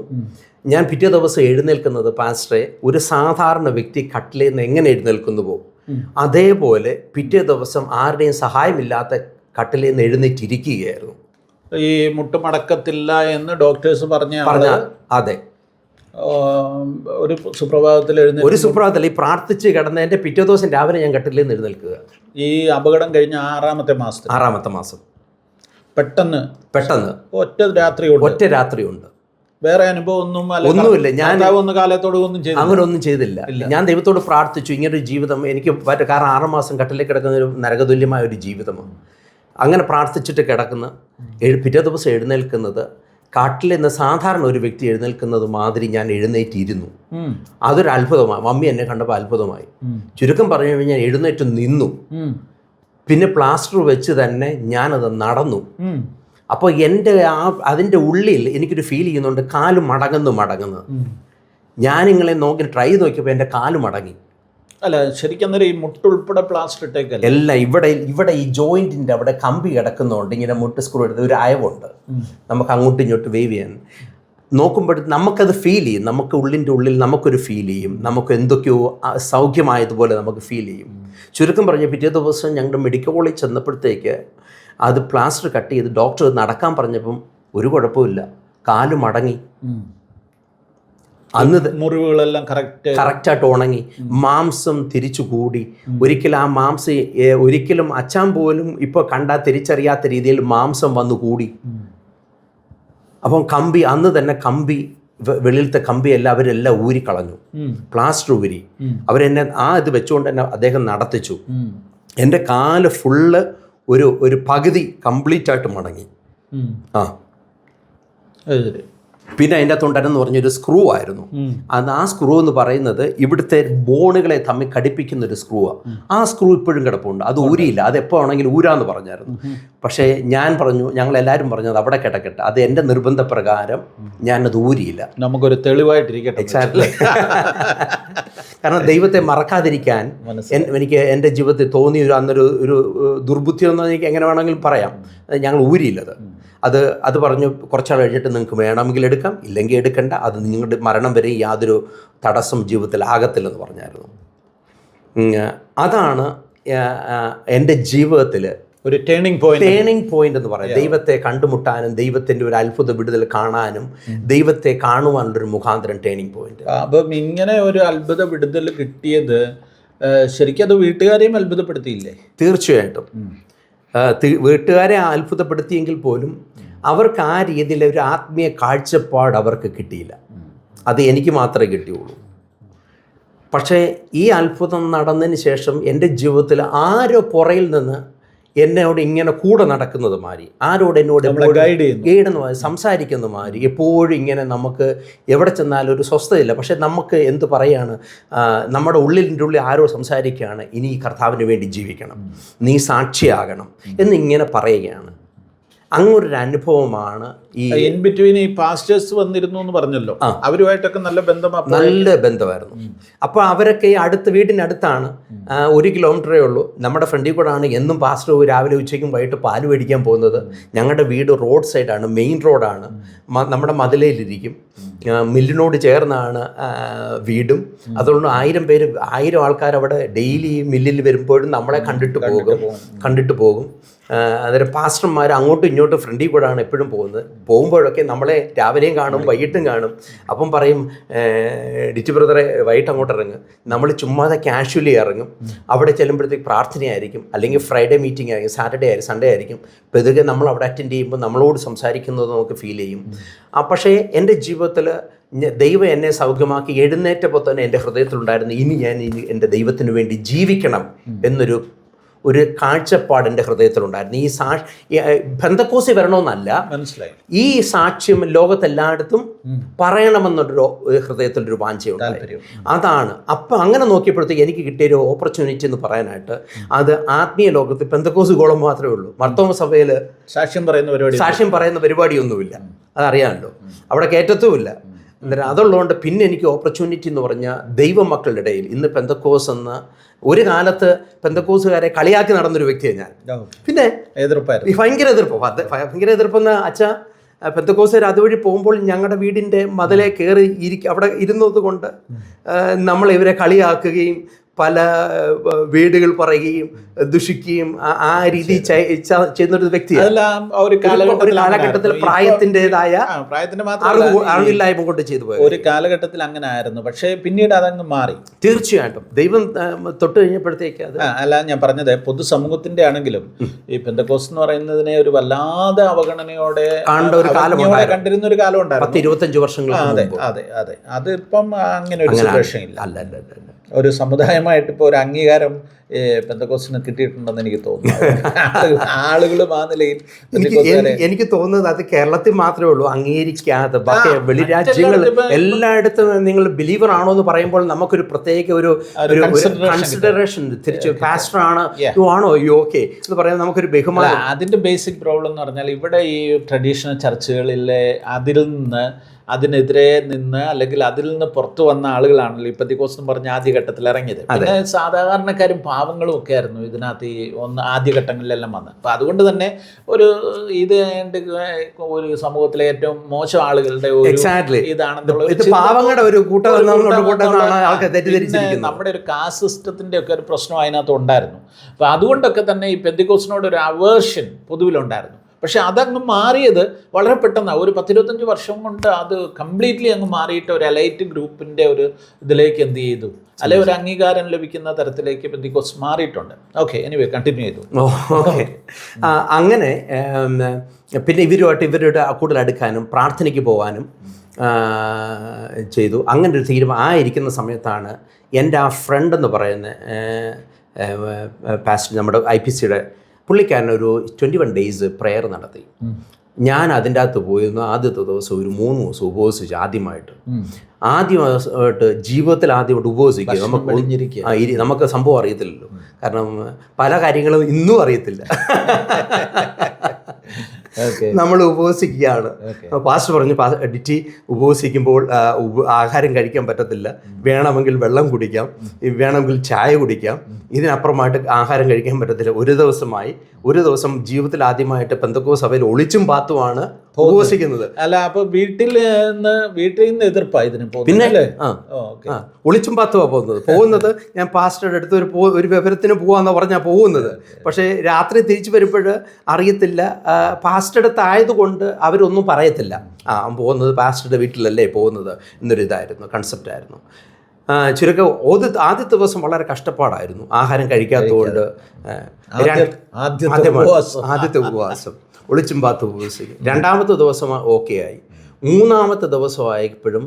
ഞാൻ പിറ്റേ ദിവസം എഴുന്നേൽക്കുന്നത്, പാസ്റ്ററെ, ഒരു സാധാരണ വ്യക്തി കട്ടിലിൽ നിന്ന് എങ്ങനെ എഴുന്നേൽക്കുന്നുവോ അതേപോലെ പിറ്റേ ദിവസം ആരുടെയും സഹായമില്ലാത്ത കട്ടിലിൽ നിന്ന് എഴുന്നേറ്റിരിക്കുകയായിരുന്നു. ഈ മുട്ടുമടക്കത്തില്ല എന്ന് ഡോക്ടേഴ്സ് പറഞ്ഞ അതെ. ഒരു സുപ്രഭാതത്തിൽ ഈ പ്രാർത്ഥിച്ച് കിടന്നതിൻ്റെ പിറ്റേ ദിവസം രാവിലെ ഞാൻ കട്ടിലിൽ നിന്ന് എഴുന്നേൽക്കുക. ഈ അപകടം കഴിഞ്ഞ 6-ാമത്തെ മാസം പെട്ടെന്ന് ഒറ്റ രാത്രിയുണ്ട്. വേറെ അനുഭവം ഒന്നുമില്ല. ഞാൻ അങ്ങനെ ഒന്നും ചെയ്തില്ല. ഞാൻ ദൈവത്തോട് പ്രാർത്ഥിച്ചു, ഇങ്ങനൊരു ജീവിതം എനിക്ക് കാരണം 6 മാസം കട്ടിലേക്ക് കിടക്കുന്ന ഒരു നരകതുല്യമായ ഒരു ജീവിതമാണ്. അങ്ങനെ പ്രാർത്ഥിച്ചിട്ട് കിടക്കുന്ന പിറ്റേ ദിവസം എഴുന്നേൽക്കുന്നത് കാട്ടിൽ നിന്ന് സാധാരണ ഒരു വ്യക്തി എഴുന്നേൽക്കുന്നത് മാതിരി ഞാൻ എഴുന്നേറ്റിരുന്നു. അതൊരു അത്ഭുതമായി. മമ്മി എന്നെ കണ്ടപ്പോൾ അത്ഭുതമായി. ചുരുക്കം പറഞ്ഞു കഴിഞ്ഞാൽ എഴുന്നേറ്റ് നിന്നു. പിന്നെ പ്ലാസ്റ്റർ വെച്ച് തന്നെ ഞാനത് നടന്നു. അപ്പോൾ എൻ്റെ അതിൻ്റെ ഉള്ളിൽ എനിക്കൊരു ഫീൽ ചെയ്യുന്നുണ്ട്, കാല് മടങ്ങുന്നു. ഞാനിങ്ങളെ ട്രൈ ചെയ്ത് നോക്കിയപ്പോൾ എൻ്റെ കാല് മടങ്ങി. അല്ല, ശരിക്കും ഈ മുട്ടുൾപ്പെടെ പ്ലാസ്റ്റർ ഇട്ടേക്കല്ല, എല്ലാം ഇവിടെ ഈ ജോയിൻറ്റിൻ്റെ അവിടെ കമ്പി കിടക്കുന്നുണ്ട്. ഇങ്ങനെ മുട്ട് സ്ക്രൂ എടുത്ത് ഒരു അയവുണ്ട്, നമുക്ക് അങ്ങോട്ടും ഇങ്ങോട്ട് വേവ് ചെയ്യാൻ. നോക്കുമ്പോഴത്തേക്ക് നമുക്കത് ഫീൽ ചെയ്യും. നമുക്ക് ഉള്ളിൻ്റെ ഉള്ളിൽ നമുക്കൊരു ഫീൽ ചെയ്യും, നമുക്ക് എന്തൊക്കെയോ സൗഖ്യമായതുപോലെ നമുക്ക് ഫീൽ ചെയ്യും. ചുരുക്കം പറഞ്ഞ് പിറ്റേ ദിവസം ഞങ്ങളുടെ മെഡിക്കൽ കോളേജ് ചെന്നപ്പോഴത്തേക്ക് അത് പ്ലാസ്റ്റർ കട്ട് ചെയ്ത് ഡോക്ടർ നടക്കാൻ പറഞ്ഞപ്പം ഒരു കുഴപ്പമില്ല, കാല് മടങ്ങി. അന്ന് മുറിവുകളെല്ലാം കറക്റ്റായിട്ട് ഉണങ്ങി, മാംസം തിരിച്ചു കൂടി. ഒരിക്കലും ആ മാംസം ഒരിക്കലും അച്ഛൻ പോലും ഇപ്പോൾ കണ്ടാൽ തിരിച്ചറിയാത്ത രീതിയിൽ മാംസം വന്നു കൂടി. അപ്പം കമ്പി, അന്ന് തന്നെ കമ്പി, വെളിയിലത്തെ കമ്പി അവരെല്ലാം ഊരിക്കളഞ്ഞു, പ്ലാസ്റ്റർ ഊരി. അവരെന്നെ ഇത് വെച്ചുകൊണ്ട് തന്നെ അദ്ദേഹം നടത്തിച്ചു. എൻ്റെ കാല് ഫുള്ള് ഒരു പകുതി കംപ്ലീറ്റ് ആയിട്ട് മടങ്ങി. പിന്നെ അതിൻ്റെ അകത്തുണ്ടെന്ന് പറഞ്ഞൊരു സ്ക്രൂ ആയിരുന്നു. ആ സ്ക്രൂ എന്ന് പറയുന്നത് ഇവിടുത്തെ ബോണുകളെ തമ്മിൽ ഘടിപ്പിക്കുന്ന ഒരു സ്ക്രൂവാണ്. ആ സ്ക്രൂ ഇപ്പോഴും കിടപ്പുണ്ട്, അത് ഊരിയില്ല. അത് എപ്പോൾ ആണെങ്കിലും ഊരാന്ന് പറഞ്ഞായിരുന്നു. പക്ഷേ ഞാൻ പറഞ്ഞു, ഞങ്ങളെല്ലാവരും പറഞ്ഞത് അവിടെ കിടക്കട്ടെ, അത് എൻ്റെ നിർബന്ധപ്രകാരം ഞാനത് ഊരിയില്ല. നമുക്കൊരു തെളിവായിട്ടിരിക്കട്ടെ. എക്സാക്ട്ലി. കാരണം ദൈവത്തെ മറക്കാതിരിക്കാൻ എനിക്ക് എൻ്റെ ജീവിതത്തിൽ തോന്നിയ ഒരു ദുർബുദ്ധിയൊന്നും എനിക്ക് എങ്ങനെ വേണമെങ്കിലും പറയാം. ഞങ്ങൾ ഊരിയില്ലത്. അത് പറഞ്ഞു, കുറച്ചാൾ കഴിഞ്ഞിട്ട് നിങ്ങൾക്ക് വേണമെങ്കിൽ എടുക്കാം, ഇല്ലെങ്കിൽ എടുക്കണ്ട, അത് നിങ്ങളുടെ മരണം വരെ യാതൊരു തടസ്സം ജീവിതത്തിൽ ആകത്തില്ലെന്ന് പറഞ്ഞായിരുന്നു. അതാണ് എൻ്റെ ജീവിതത്തിൽ ഒരു ടേണിംഗ് പോയിന്റ് എന്ന് പറയാം. ദൈവത്തെ കണ്ടുമുട്ടാനും ദൈവത്തിൻ്റെ ഒരു അത്ഭുത വിടുതൽ കാണാനും ദൈവത്തെ കാണുവാനുള്ളൊരു മുഖാന്തരം ടേണിംഗ് പോയിന്റ്. അപ്പം ഇങ്ങനെ ഒരു അത്ഭുത വിടുതൽ കിട്ടിയത് ശരിക്കും അത് വീട്ടുകാരെയും അത്ഭുതപ്പെടുത്തിയില്ലേ? തീർച്ചയായിട്ടും വീട്ടുകാരെ അത്ഭുതപ്പെടുത്തിയെങ്കിൽ പോലും അവർക്ക് ആ രീതിയിൽ ഒരു ആത്മീയ കാഴ്ചപ്പാട് അവർക്ക് കിട്ടിയില്ല. അത് എനിക്ക് മാത്രമേ കിട്ടിയുള്ളൂ. പക്ഷേ ഈ അത്ഭുതം നടന്നതിന് ശേഷം എൻ്റെ ജീവിതത്തിൽ ആരോ പുറയിൽ നിന്ന് എന്നോട് ഇങ്ങനെ കൂടെ നടക്കുന്നത് മാതിരി, ആരോട് എന്നോട് ഗൈഡ് ചെയ്യുന്ന മാതിരി, സംസാരിക്കുന്ന മാതിരി, എപ്പോഴും ഇങ്ങനെ നമുക്ക് എവിടെ ചെന്നാലും ഒരു സ്വസ്ഥതയില്ല. പക്ഷെ നമുക്ക് എന്ത് പറയാണ്, നമ്മുടെ ഉള്ളിൻ്റെ ഉള്ളിൽ ആരോ സംസാരിക്കുകയാണ്, ഇനി ഈ കർത്താവിന് വേണ്ടി ജീവിക്കണം, നീ സാക്ഷിയാകണം എന്നിങ്ങനെ പറയുകയാണ്. അങ്ങനൊരു അനുഭവമാണ്. ഈ ഇൻ ബിറ്റ്വീൻ ഈ പാസ്റ്റേഴ്സ് വന്നിരുന്നു എന്ന് പറഞ്ഞല്ലോ, അവരുമായിട്ടൊക്കെ നല്ല ബന്ധമായിരുന്നു. അപ്പോൾ അവരൊക്കെ വീടിനടുത്താണ്, 1 കിലോമീറ്ററേ ഉള്ളൂ. നമ്മുടെ ഫ്രണ്ടിൽ കൂടെ ആണ് എന്നും പാസ്റ്റർ രാവിലെ ഉച്ചയ്ക്കും വൈകിട്ട് പാല് മേടിക്കാൻ പോകുന്നത്. ഞങ്ങളുടെ വീട് റോഡ് സൈഡാണ്, മെയിൻ റോഡാണ്, നമ്മുടെ മതിലയിലിരിക്കും. മില്ലിനോട് ചേർന്നാണ് വീടും. അതുകൊണ്ട് 1000 ആൾക്കാർ അവിടെ ഡെയിലി മില്ലിൽ വരുമ്പോഴും നമ്മളെ കണ്ടിട്ട് പോകും. അന്നേരം പാസ്റ്റർമാർ അങ്ങോട്ടും ഇങ്ങോട്ടും ഫ്രണ്ടിൽ കൂടെയാണ് എപ്പോഴും പോകുമ്പോഴൊക്കെ നമ്മളെ രാവിലെയും കാണും വൈകിട്ടും കാണും. അപ്പം പറയും, ഡിറ്റി ബ്രദറെ വൈകിട്ട് അങ്ങോട്ട് ഇറങ്ങും. നമ്മൾ ചുമ്മാതെ കാഷ്വലി ഇറങ്ങും. അവിടെ ചെല്ലുമ്പോഴത്തേക്ക് പ്രാർത്ഥനയായിരിക്കും, അല്ലെങ്കിൽ ഫ്രൈഡേ മീറ്റിംഗ് ആയിരിക്കും, സാറ്റർഡേ ആയിരിക്കും, സൺഡേ ആയിരിക്കും. അപ്പോൾ ഇതൊക്കെ നമ്മൾ അവിടെ അറ്റൻഡ് ചെയ്യുമ്പോൾ നമ്മളോട് സംസാരിക്കുന്നത് നമുക്ക് ഫീൽ ചെയ്യും. പക്ഷേ എൻ്റെ ജീവിതത്തിൽ ദൈവം എന്നെ സൗഖ്യമാക്കി എഴുന്നേറ്റപ്പോൾ തന്നെ എൻ്റെ ഹൃദയത്തിലുണ്ടായിരുന്നു, ഇനി എൻ്റെ ദൈവത്തിന് വേണ്ടി ജീവിക്കണം എന്നൊരു കാഴ്ചപ്പാട് എൻ്റെ ഹൃദയത്തിലുണ്ടായിരുന്നു. ഈ പെന്തക്കോസി വരണമെന്നല്ല, മനസ്സിലായി, ഈ സാക്ഷ്യം ലോകത്തെല്ലായിടത്തും പറയണമെന്നൊരു ഹൃദയത്തിലൊരു വാഞ്ചയുണ്ടായി. അതാണ്. അപ്പം അങ്ങനെ നോക്കിയപ്പോഴത്തേക്ക് എനിക്ക് കിട്ടിയൊരു ഓപ്പർച്യൂണിറ്റി എന്ന് പറയാനായിട്ട്, അത് ആത്മീയ ലോകത്ത് പെന്തക്കോസ് ഗോളം മാത്രമേ ഉള്ളൂ. മർത്തോമ സഭയിൽ സാക്ഷ്യം പറയുന്ന പരിപാടിയൊന്നുമില്ല, അതറിയാമല്ലോ, അവിടെ കയറ്റത്തുമില്ല. അന്നേരം അതുള്ളതുകൊണ്ട് പിന്നെ എനിക്ക് ഓപ്പർച്യൂണിറ്റി എന്ന് പറഞ്ഞാൽ ദൈവമക്കളുടെ ഇടയിൽ ഇന്ന് പെന്തക്കോസ് എന്ന ഒരു കാലത്ത് പെന്തക്കോസുകാരെ കളിയാക്കി നടന്നൊരു വ്യക്തിയാണ് ഞാൻ. പിന്നെ ഭയങ്കര എതിർപ്പെന്ന് അച്ഛാ, പെന്തക്കോസുകാർ അതുവഴി പോകുമ്പോൾ ഞങ്ങളുടെ വീടിൻ്റെ മതിലെ കയറി അവിടെ ഇരുന്നത് കൊണ്ട് നമ്മൾ ഇവരെ കളിയാക്കുകയും പല വീടുകൾ പറയുകയും ദുഷിക്കുകയും ആ രീതി ചെയ്യുന്നൊരു വ്യക്തിയാണ്. ഒരു കാലഘട്ടത്തിൽ പ്രായത്തിൻ്റെതായ അറിവില്ലായ്മ കൊണ്ട് ചെയ്തു പോയത്. ഒരു കാലഘട്ടത്തിൽ അങ്ങനെ ആയിരുന്നു. പക്ഷേ പിന്നീട് അതങ്ങ് മാറി. തീർച്ചയായിട്ടും ദൈവം തൊട്ട് കഴിഞ്ഞപ്പോഴത്തേക്ക് അല്ല, ഞാൻ പറഞ്ഞത് പൊതുസമൂഹത്തിന്റെ ആണെങ്കിലും ഈ പെന്തക്കോസ് എന്ന് പറയുന്നതിനെ ഒരു വല്ലാതെ അവഗണനയോടെ കണ്ടിരുന്ന ഒരു കാലം ഉണ്ടായിരുന്നു, 10-25 വർഷങ്ങൾ. അതെ, അതിപ്പം അങ്ങനെ ഒരു സിറ്റുവേഷൻ ഇല്ല. അല്ല, ഒരു സമുദായമായിട്ട് ഇപ്പോൾ ഒരു അംഗീകാരം പെന്തക്കോസ്റ്റിന് കിട്ടിയിട്ടുണ്ടെന്ന് എനിക്ക് തോന്നുന്നു. ആളുകളും ആ നിലയിൽ എനിക്ക് തോന്നുന്നത് അത് കേരളത്തിൽ മാത്രമേ ഉള്ളൂ അംഗീകരിക്കാതെ. ബാക്കി വെളിരാജ്യങ്ങൾ എല്ലായിടത്തും നിങ്ങൾ ബിലീവർ ആണോ എന്ന് പറയുമ്പോൾ നമുക്കൊരു പ്രത്യേക ഒരു കൺസിഡറേഷൻ, തിരിച്ച് പാസ്റ്റർ ആണോ ഓക്കെ എന്ന് പറയാൻ നമുക്കൊരു ബഹുമാനം. അതിന്റെ ബേസിക് പ്രോബ്ലം എന്ന് പറഞ്ഞാൽ ഇവിടെ ഈ ട്രഡീഷണൽ ചർച്ചുകളിലെ അതിനെതിരെ നിന്ന് അല്ലെങ്കിൽ അതിൽ നിന്ന് പുറത്തു വന്ന ആളുകളാണല്ലോ ഈ പെന്തക്കോസ് എന്ന് പറഞ്ഞ ആദ്യഘട്ടത്തിൽ ഇറങ്ങിയത്. പിന്നെ സാധാരണക്കാരും പാവങ്ങളും ഒക്കെ ആയിരുന്നു ഇതിനകത്ത് ഈ ആദ്യഘട്ടങ്ങളിലെല്ലാം വന്നത്. അപ്പം അതുകൊണ്ട് തന്നെ ഒരു സമൂഹത്തിലെ ഏറ്റവും മോശം ആളുകളുടെ നമ്മുടെ ഒരു കാസ്റ്റ് സിസ്റ്റത്തിന്റെ ഒക്കെ ഒരു പ്രശ്നം അതിനകത്ത് ഉണ്ടായിരുന്നു. അപ്പം അതുകൊണ്ടൊക്കെ തന്നെ ഈ പെന്തക്കോസിനോട് ഒരു അവേർഷൻ പൊതുവിലുണ്ടായിരുന്നു. പക്ഷെ അതങ്ങ് മാറിയത് വളരെ പെട്ടെന്ന്, ഒരു 10-25 വർഷം കൊണ്ട് അത് കംപ്ലീറ്റ്ലി അങ്ങ് മാറിയിട്ട് ഒരു എലൈറ്റ് ഗ്രൂപ്പിൻ്റെ ഒരു ഇതിലേക്ക് എന്ത് ചെയ്തു, അല്ലെ ഒരു അംഗീകാരം ലഭിക്കുന്ന തരത്തിലേക്ക് പെന്തിക്കോസ് മാറിയിട്ടുണ്ട്. ഓക്കെ, എനിവേ കണ്ടിന്യൂ ചെയ്തു. ഓക്കെ, അങ്ങനെ പിന്നെ ഇവരുടെ കൂടുതൽ അടുക്കാനും പ്രാർത്ഥനയ്ക്ക് പോകാനും ചെയ്തു. അങ്ങനെ ഒരു തീരുമാനം ഇരിക്കുന്ന സമയത്താണ് എൻ്റെ ആ ഫ്രണ്ട് എന്ന് പറയുന്ന പാസ്റ്റർ, നമ്മുടെ IPCയുടെ പുള്ളിക്കാരൻ ഒരു 21 days പ്രെയർ നടത്തി. ഞാൻ അതിൻ്റെ അകത്ത് പോയിരുന്നു. ആദ്യത്തെ ദിവസം ഒരു 3 ദിവസം ഉപവസിച്ചു. ആദ്യമായിട്ട് ജീവിതത്തിൽ ആദ്യമായിട്ട് ഉപവസിക്കുക. നമുക്ക് സംഭവം അറിയത്തില്ലല്ലോ, കാരണം പല കാര്യങ്ങളും ഇന്നും അറിയത്തില്ല. നമ്മൾ ഉപവസിക്കുകയാണ്. പാസ്റ്റർ പറഞ്ഞു, ഡിറ്റി ഉപവസിക്കുമ്പോൾ ആഹാരം കഴിക്കാൻ പറ്റത്തില്ല, വേണമെങ്കിൽ വെള്ളം കുടിക്കാം, വേണമെങ്കിൽ ചായ കുടിക്കാം, ഇതിനപ്പുറമായിട്ട് ആഹാരം കഴിക്കാൻ പറ്റത്തില്ല. ഒരു ദിവസം ജീവിതത്തിൽ ആദ്യമായിട്ട് പെന്തക്കോസ്ത് സഭയിൽ ഒളിച്ചും പാത്തുമാണ് ഉപവസിക്കുന്നത്. അല്ല, അപ്പൊ വീട്ടിൽ നിന്ന് എതിർപ്പായി ഇതിന്. പിന്നെ ഒളിച്ചും പാത്തുവാ പോകുന്നത്. ഞാൻ പാസ്റ്ററുടെ അടുത്ത് ഒരു വിവരത്തിന് പോവാന്ന് പറഞ്ഞാൽ പോകുന്നത്. പക്ഷേ രാത്രി തിരിച്ചു വരുമ്പോൾ അറിയത്തില്ല, പാസ്റ്ററുടെ അടുത്തായതുകൊണ്ട് അവരൊന്നും പറയത്തില്ല. പോകുന്നത് പാസ്റ്ററുടെ വീട്ടിലല്ലേ പോകുന്നത് എന്നൊരിതായിരുന്നു, കൺസെപ്റ്റായിരുന്നു. ചുരുക്കം ആദ്യത്തെ ദിവസം വളരെ കഷ്ടപ്പാടായിരുന്നു, ആഹാരം കഴിക്കാത്തതുകൊണ്ട്. ആദ്യത്തെ ഉപവാസം ഒളിച്ചും പാത്ത് ഉപവസിക്കും. രണ്ടാമത്തെ ദിവസം ഓക്കെ ആയി. മൂന്നാമത്തെ ദിവസമായപ്പോഴും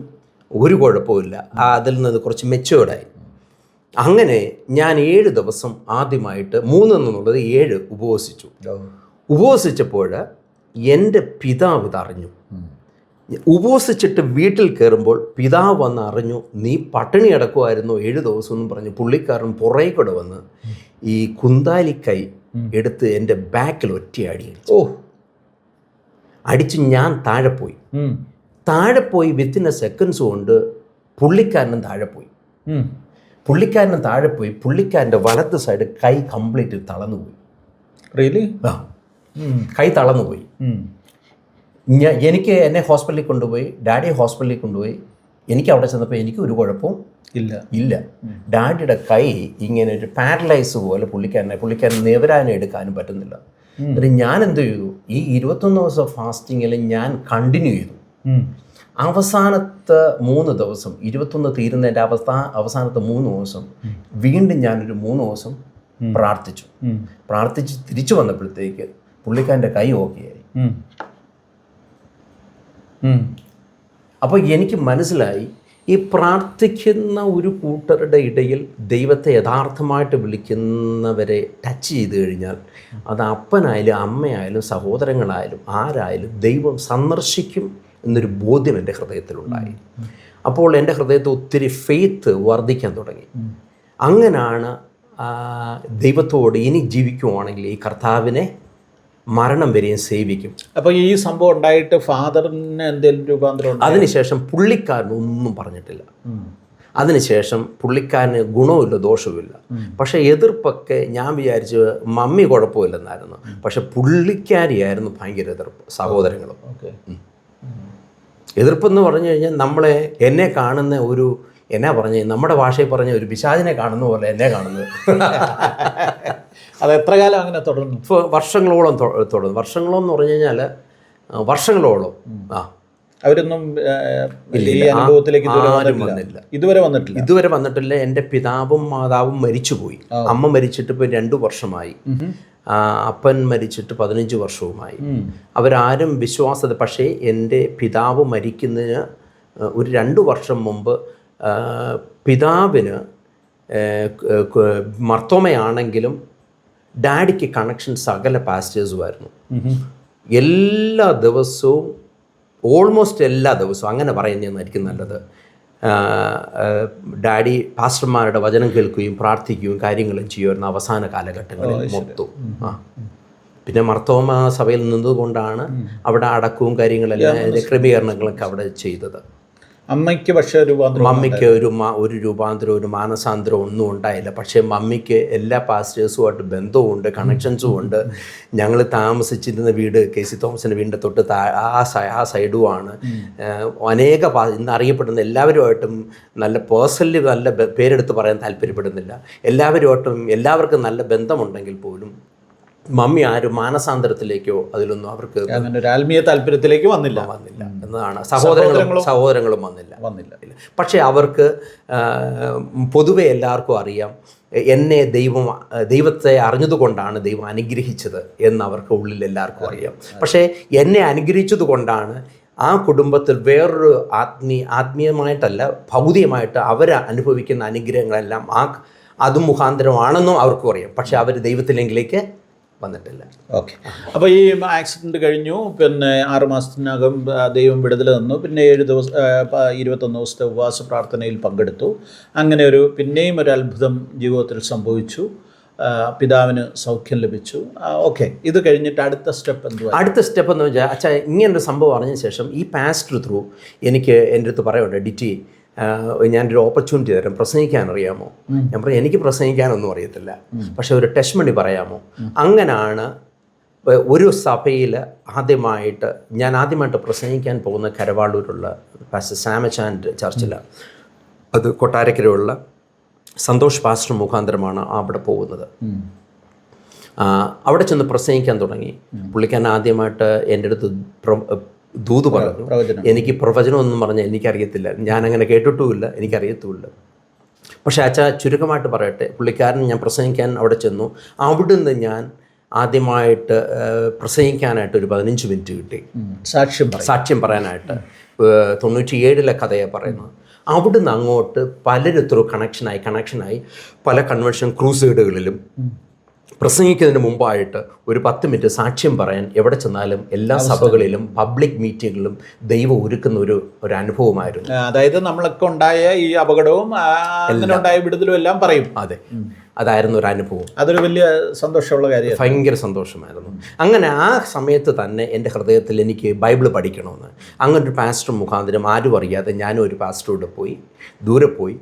ഒരു കുഴപ്പമില്ല, അതിൽ നിന്ന് കുറച്ച് മെച്ചുവേർഡായി. അങ്ങനെ ഞാൻ 7 ദിവസം ആദ്യമായിട്ട് 3 എന്നുള്ളത് 7 ഉപവസിച്ചു. ഉപവസിച്ചപ്പോൾ എൻ്റെ പിതാവ് ഇതറിഞ്ഞു. ഉപവസിച്ചിട്ട് വീട്ടിൽ കയറുമ്പോൾ പിതാവ് വന്ന് അറിഞ്ഞു, നീ പട്ടിണി അടക്കുമായിരുന്നു 7 ദിവസം എന്നും പറഞ്ഞു. പുള്ളിക്കാരൻ പുറകെ കൂടെ വന്ന് ഈ കുന്താലിക്കൈ എടുത്ത് എൻ്റെ ബാക്കിൽ ഒറ്റയടി അടിച്ച് ഞാൻ താഴെ പോയി വിത്തിൻ എ സെക്കൻഡ്സ് കൊണ്ട് പുള്ളിക്കാരനും താഴെ പോയി. പുള്ളിക്കാരൻ്റെ വലത്ത് സൈഡ് കൈ കംപ്ലീറ്റ് തളർന്നുപോയി. കൈ തളർന്നുപോയി. എന്നെ ഹോസ്പിറ്റലിൽ കൊണ്ടുപോയി, ഡാഡിയെ ഹോസ്പിറ്റലിൽ കൊണ്ടുപോയി. എനിക്ക് അവിടെ ചെന്നപ്പോൾ എനിക്ക് ഒരു കുഴപ്പവും ഇല്ല. ഡാഡിയുടെ കൈ ഇങ്ങനെ ഒരു പാരലൈസ് പോലെ പുള്ളിക്കാരൻ നിവരാനും എടുക്കാനും പറ്റുന്നില്ല. എന്നിട്ട് ഞാൻ എന്ത് ചെയ്തു, ഈ 21 ദിവസം ഫാസ്റ്റിങ്ങിൽ ഞാൻ കണ്ടിന്യൂ ചെയ്തു. അവസാനത്തെ 3 ദിവസം, 21 തീരുന്നതിൻ്റെ അവസാനത്തെ 3 ദിവസം വീണ്ടും ഞാനൊരു 3 ദിവസം പ്രാർത്ഥിച്ച് തിരിച്ചു വന്നപ്പോഴത്തേക്ക് പുള്ളിക്കാരൻ്റെ കൈ ഓക്കെയായി. അപ്പോൾ എനിക്ക് മനസ്സിലായി, ഈ പ്രാർത്ഥിക്കുന്ന ഒരു കൂട്ടരുടെ ഇടയിൽ ദൈവത്തെ യഥാർത്ഥമായിട്ട് വിളിക്കുന്നവരെ ടച്ച് ചെയ്ത് കഴിഞ്ഞാൽ അത് അപ്പനായാലും അമ്മയായാലും സഹോദരങ്ങളായാലും ആരായാലും ദൈവം സന്ദർശിക്കും എന്നൊരു ബോധ്യം എൻ്റെ ഹൃദയത്തിലുണ്ടായി. അപ്പോൾ എൻ്റെ ഹൃദയത്തിൽ ഒത്തിരി ഫെയ്ത്ത് വർദ്ധിക്കാൻ തുടങ്ങി. അങ്ങനെയാണ് ദൈവത്തോട് ഇനി ജീവിക്കുവാണെങ്കിൽ ഈ കർത്താവിനെ മരണം വരെയും സേവിക്കും. അപ്പോൾ ഈ സംഭവം ഉണ്ടായിട്ട് ഫാദറിന് എന്തെങ്കിലും രൂപാന്തരം? അതിനുശേഷം പുള്ളിക്കാരൻ ഒന്നും പറഞ്ഞിട്ടില്ല. അതിനുശേഷം പുള്ളിക്കാരന് ഗുണവുമില്ല ദോഷവുമില്ല. പക്ഷേ എതിർപ്പൊക്കെ ഞാൻ വിചാരിച്ച് മമ്മി കുഴപ്പമില്ലെന്നായിരുന്നു. പക്ഷെ പുള്ളിക്കാരിയായിരുന്നു ഭയങ്കര എതിർപ്പ്, സഹോദരങ്ങളും. എതിർപ്പെന്ന് പറഞ്ഞു കഴിഞ്ഞാൽ എന്നെ കാണുന്ന ഒരു, എന്നാ പറഞ്ഞ നമ്മുടെ ഭാഷയിൽ പറഞ്ഞ ഒരു പിശാചിനെ കാണുന്ന പോലെ എന്നെ കാണുന്നത്. അത് എത്ര കാലം അങ്ങനെ തുടർന്നു? ഇപ്പോൾ വർഷങ്ങളോളം തുടർന്നു. വർഷങ്ങളോളം എന്ന് പറഞ്ഞു കഴിഞ്ഞാൽ വർഷങ്ങളോളം അവരൊന്നും അനുഭവത്തിലേക്ക് ഇതുവരെ വന്നിട്ടില്ല. എൻ്റെ പിതാവും മാതാവും മരിച്ചുപോയി. അമ്മ മരിച്ചിട്ട് ഇപ്പോൾ 2 വർഷമായി. അപ്പൻ മരിച്ചിട്ട് 15 വർഷവുമായി. അവരാരും വിശ്വാസത. പക്ഷേ എൻ്റെ പിതാവ് മരിക്കുന്നതിന് ഒരു 2 വർഷം മുമ്പ് പിതാവിന് മർത്തോമയാണെങ്കിലും ഡാഡിക്ക് കണക്ഷൻ സകല പാസ്റ്റേഴ്സുമായിരുന്നു. എല്ലാ ദിവസവും, ഓൾമോസ്റ്റ് എല്ലാ ദിവസവും, അങ്ങനെ പറയുന്നതായിരിക്കും നല്ലത്, ഡാഡി പാസ്റ്റർമാരുടെ വചനം കേൾക്കുകയും പ്രാർത്ഥിക്കുകയും കാര്യങ്ങളും ചെയ്യുമായിരുന്നു അവസാന കാലഘട്ടങ്ങളിൽ മൊത്തം. പിന്നെ മർത്തോമ സഭയിൽ നിന്നുകൊണ്ടാണ് അവിടെ അടക്കവും കാര്യങ്ങളെല്ലാം ക്രമീകരണങ്ങളൊക്കെ അവിടെ ചെയ്തത്. അമ്മയ്ക്ക് പക്ഷേ മമ്മിക്ക് ഒരു രൂപാന്തരം, ഒരു മാനസാന്തരം ഒന്നും ഉണ്ടായില്ല. പക്ഷേ മമ്മിക്ക് എല്ലാ പാസ്റ്റേഴ്സുമായിട്ട് ബന്ധവുമുണ്ട്, കണക്ഷൻസും ഉണ്ട്. ഞങ്ങൾ താമസിച്ചിരുന്ന വീട് KC തോമസിൻ്റെ വീടിൻ്റെ തൊട്ട് ആ സൈഡുമാണ്. ഇന്ന് അറിയപ്പെടുന്ന എല്ലാവരുമായിട്ടും നല്ല പേഴ്സണലി നല്ല പേരെടുത്ത് പറയാൻ താല്പര്യപ്പെടുന്നില്ല. എല്ലാവർക്കും നല്ല ബന്ധമുണ്ടെങ്കിൽ പോലും മമ്മി ആരും മാനസാന്തരത്തിലേക്കോ അതിലൊന്നും അവർക്ക് അങ്ങനെ ഒരു ആത്മീയ താല്പര്യത്തിലേക്ക് വന്നില്ല എന്നതാണ്. സഹോദരങ്ങളും വന്നില്ല. പക്ഷേ അവർക്ക് പൊതുവെ എല്ലാവർക്കും അറിയാം എന്നെ ദൈവത്തെ അറിഞ്ഞതുകൊണ്ടാണ് ദൈവം അനുഗ്രഹിച്ചത് എന്ന് അവർക്ക് ഉള്ളിൽ എല്ലാവർക്കും അറിയാം. പക്ഷേ എന്നെ അനുഗ്രഹിച്ചത് കൊണ്ടാണ് ആ കുടുംബത്തിൽ വേറൊരു ആത്മീയമായിട്ടല്ല ഭൗതികമായിട്ട് അവർ അനുഭവിക്കുന്ന അനുഗ്രഹങ്ങളെല്ലാം അതും മുഖാന്തരമാണെന്നും അവർക്കും അറിയാം. പക്ഷെ അവർ ദൈവത്തിലെങ്കിലേക്ക് വന്നിട്ടില്ല. ഓക്കെ. അപ്പോൾ ഈ ആക്സിഡൻറ്റ് കഴിഞ്ഞു, പിന്നെ 6 മാസത്തിനകം ദൈവം വിടുതൽ തന്നു. പിന്നെ 21 ദിവസത്തെ ഉപവാസ പ്രാർത്ഥനയിൽ പങ്കെടുത്തു. അങ്ങനെ പിന്നെയും ഒരു അത്ഭുതം ജീവിതത്തിൽ സംഭവിച്ചു. പിതാവിന് സൗഖ്യം ലഭിച്ചു. ഓക്കെ. ഇത് കഴിഞ്ഞിട്ട് അടുത്ത സ്റ്റെപ്പ് എന്തുവാ? അടുത്ത സ്റ്റെപ്പ് എന്ന് വെച്ചാൽ അച്ഛാ ഇങ്ങനൊരു സംഭവം അറിഞ്ഞ ശേഷം ഈ പാസ്റ്റർ ത്രൂ എനിക്ക് എൻ്റെ അടുത്ത് പറയുന്നുണ്ട്, ഡിറ്റി ഞാനൊരു ഓപ്പർച്യൂണിറ്റി തരാം, പ്രസംഗിക്കാൻ അറിയാമോ? ഞാൻ പറഞ്ഞു എനിക്ക് പ്രസംഗിക്കാനൊന്നും അറിയത്തില്ല, പക്ഷെ ഒരു ടെസ്റ്റ് മണി പറയാമോ? അങ്ങനെയാണ് ഒരു സഭയിൽ ഞാൻ ആദ്യമായിട്ട് പ്രസംഗിക്കാൻ പോകുന്ന കരവാളൂരുള്ള പാസ്റ്റർ സാമച്ചാൻഡ് ചർച്ചിലാണ്. അത് കൊട്ടാരക്കരയുള്ള സന്തോഷ് പാസ്റ്റർ മുഖാന്തരമാണ് അവിടെ പോകുന്നത്. അവിടെ ചെന്ന് പ്രസംഗിക്കാൻ തുടങ്ങി. പുള്ളിക്കാരൻ ആദ്യമായിട്ട് എൻ്റെ അടുത്ത് ദൂത് പറഞ്ഞു. എനിക്ക് പ്രവചനമൊന്നും പറഞ്ഞാൽ എനിക്കറിയത്തില്ല, ഞാനങ്ങനെ കേട്ടിട്ടുമില്ല, എനിക്കറിയത്തുമില്ല. പക്ഷേ അച്ഛാ ചുരുക്കമായിട്ട് പറയട്ടെ, പുള്ളിക്കാരൻ ഞാൻ പ്രസംഗിക്കാൻ അവിടെ ചെന്നു. അവിടുന്ന് ഞാൻ ആദ്യമായിട്ട് പ്രസംഗിക്കാനായിട്ട് ഒരു 15 മിനിറ്റ് കിട്ടി, സാക്ഷ്യം പറയാനായിട്ട്. 97 കഥയാണ് പറയുന്നത്. അവിടുന്ന് അങ്ങോട്ട് പലരും ത്രൂ കണക്ഷനായി പല കൺവെൻഷൻ ക്രൂസൈഡുകളിലും പ്രസംഗിക്കുന്നതിന് മുമ്പായിട്ട് ഒരു 10 മിനിറ്റ് സാക്ഷ്യം പറയാൻ എവിടെ ചെന്നാലും എല്ലാ സഭകളിലും പബ്ലിക് മീറ്റിങ്ങുകളിലും ദൈവം ഒരുക്കുന്ന ഒരു അനുഭവമായിരുന്നു. അതായത് നമ്മളൊക്കെ ഉണ്ടായ ഈ അപകടവും അങ്ങനെ ഉണ്ടായ വിടുതലും എല്ലാം പറയും. അതെ, അതായിരുന്നു ഒരു അനുഭവം. അതൊരു വലിയ സന്തോഷമുള്ള കാര്യം, ഭയങ്കര സന്തോഷമായിരുന്നു. അങ്ങനെ ആ സമയത്ത് തന്നെ എൻ്റെ ഹൃദയത്തിൽ എനിക്ക് ബൈബിൾ പഠിക്കണമെന്ന്, അങ്ങനെ ഒരു പാസ്റ്റർ മുഖാന്തരം ആരും അറിയാതെ ഞാനും ഒരു പാസ്റ്ററോട് പോയി, ദൂരെ പോയി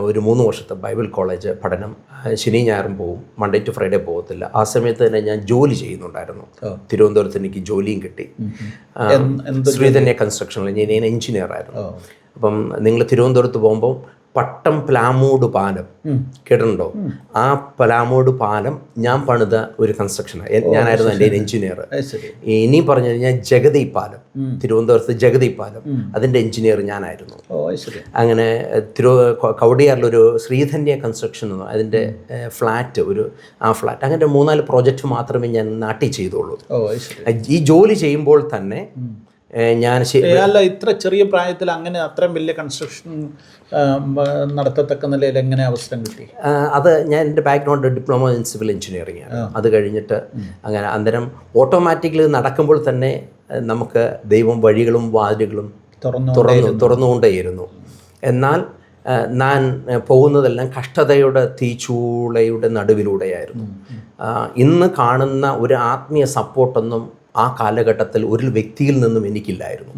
ഒരു 3 വർഷത്തെ ബൈബിൾ കോളേജ് പഠനം. ശനി ഞായറും പോവും, മൺഡേ ടു ഫ്രൈഡേ പോകത്തില്ല. ആ സമയത്ത് തന്നെ ഞാൻ ജോലി ചെയ്യുന്നുണ്ടായിരുന്നു. തിരുവനന്തപുരത്ത് എനിക്ക് ജോലിയും കിട്ടി. ശ്രീധന്യ കൺസ്ട്രക്ഷനിൽ ഞാൻ എഞ്ചിനീയർ ആയിരുന്നു. അപ്പം നിങ്ങൾ തിരുവനന്തപുരത്ത് പോകുമ്പോൾ പട്ടം പ്ലാമൂട് പാലം കേട്ടിട്ടുണ്ടോ? ആ പ്ലാമൂട് പാലം ഞാൻ പണിത ഒരു കൺസ്ട്രക്ഷനാണ്. ഞാനായിരുന്നു എൻ്റെ എഞ്ചിനീയർ. ഇനി പറഞ്ഞു കഴിഞ്ഞാൽ ജഗതി പാലം, തിരുവനന്തപുരത്ത് ജഗതി പാലം, അതിൻ്റെ എഞ്ചിനീയർ ഞാനായിരുന്നു. അങ്ങനെ കവടിയാറിലൊരു ശ്രീധന്യ കൺസ്ട്രക്ഷൻ എന്ന് അതിൻ്റെ ഫ്ലാറ്റ്, ആ ഫ്ലാറ്റ്, അങ്ങനെ 3-4 പ്രോജക്റ്റ് മാത്രമേ ഞാൻ നാട്ടിൽ ചെയ്തോളൂ. ഈ ജോലി ചെയ്യുമ്പോൾ തന്നെ അല്ല, ഇത്ര ചെറിയ പ്രായത്തിൽ അങ്ങനെ അത്രയും വലിയ കൺസ്ട്രക്ഷൻ നടത്തത്തക്ക നിലയിൽ എങ്ങനെ അവസരം കിട്ടി? അത് ഞാൻ എൻ്റെ background diploma in civil engineering ആണ്. അത് കഴിഞ്ഞിട്ട് അങ്ങനെ അന്നേരം ഓട്ടോമാറ്റിക്കലി നടക്കുമ്പോൾ തന്നെ നമുക്ക് ദൈവം വഴികളും വാതിലുകളും തുറന്നുകൊണ്ടേയിരുന്നു. എന്നാൽ ഞാൻ പോകുന്നതെല്ലാം കഷ്ടതയുടെ തീച്ചൂളയുടെ നടുവിലൂടെയായിരുന്നു. ഇന്ന് കാണുന്ന ഒരു ആത്മീയ സപ്പോർട്ടൊന്നും ആ കാലഘട്ടത്തിൽ ഒരു വ്യക്തിയിൽ നിന്നും എനിക്കില്ലായിരുന്നു.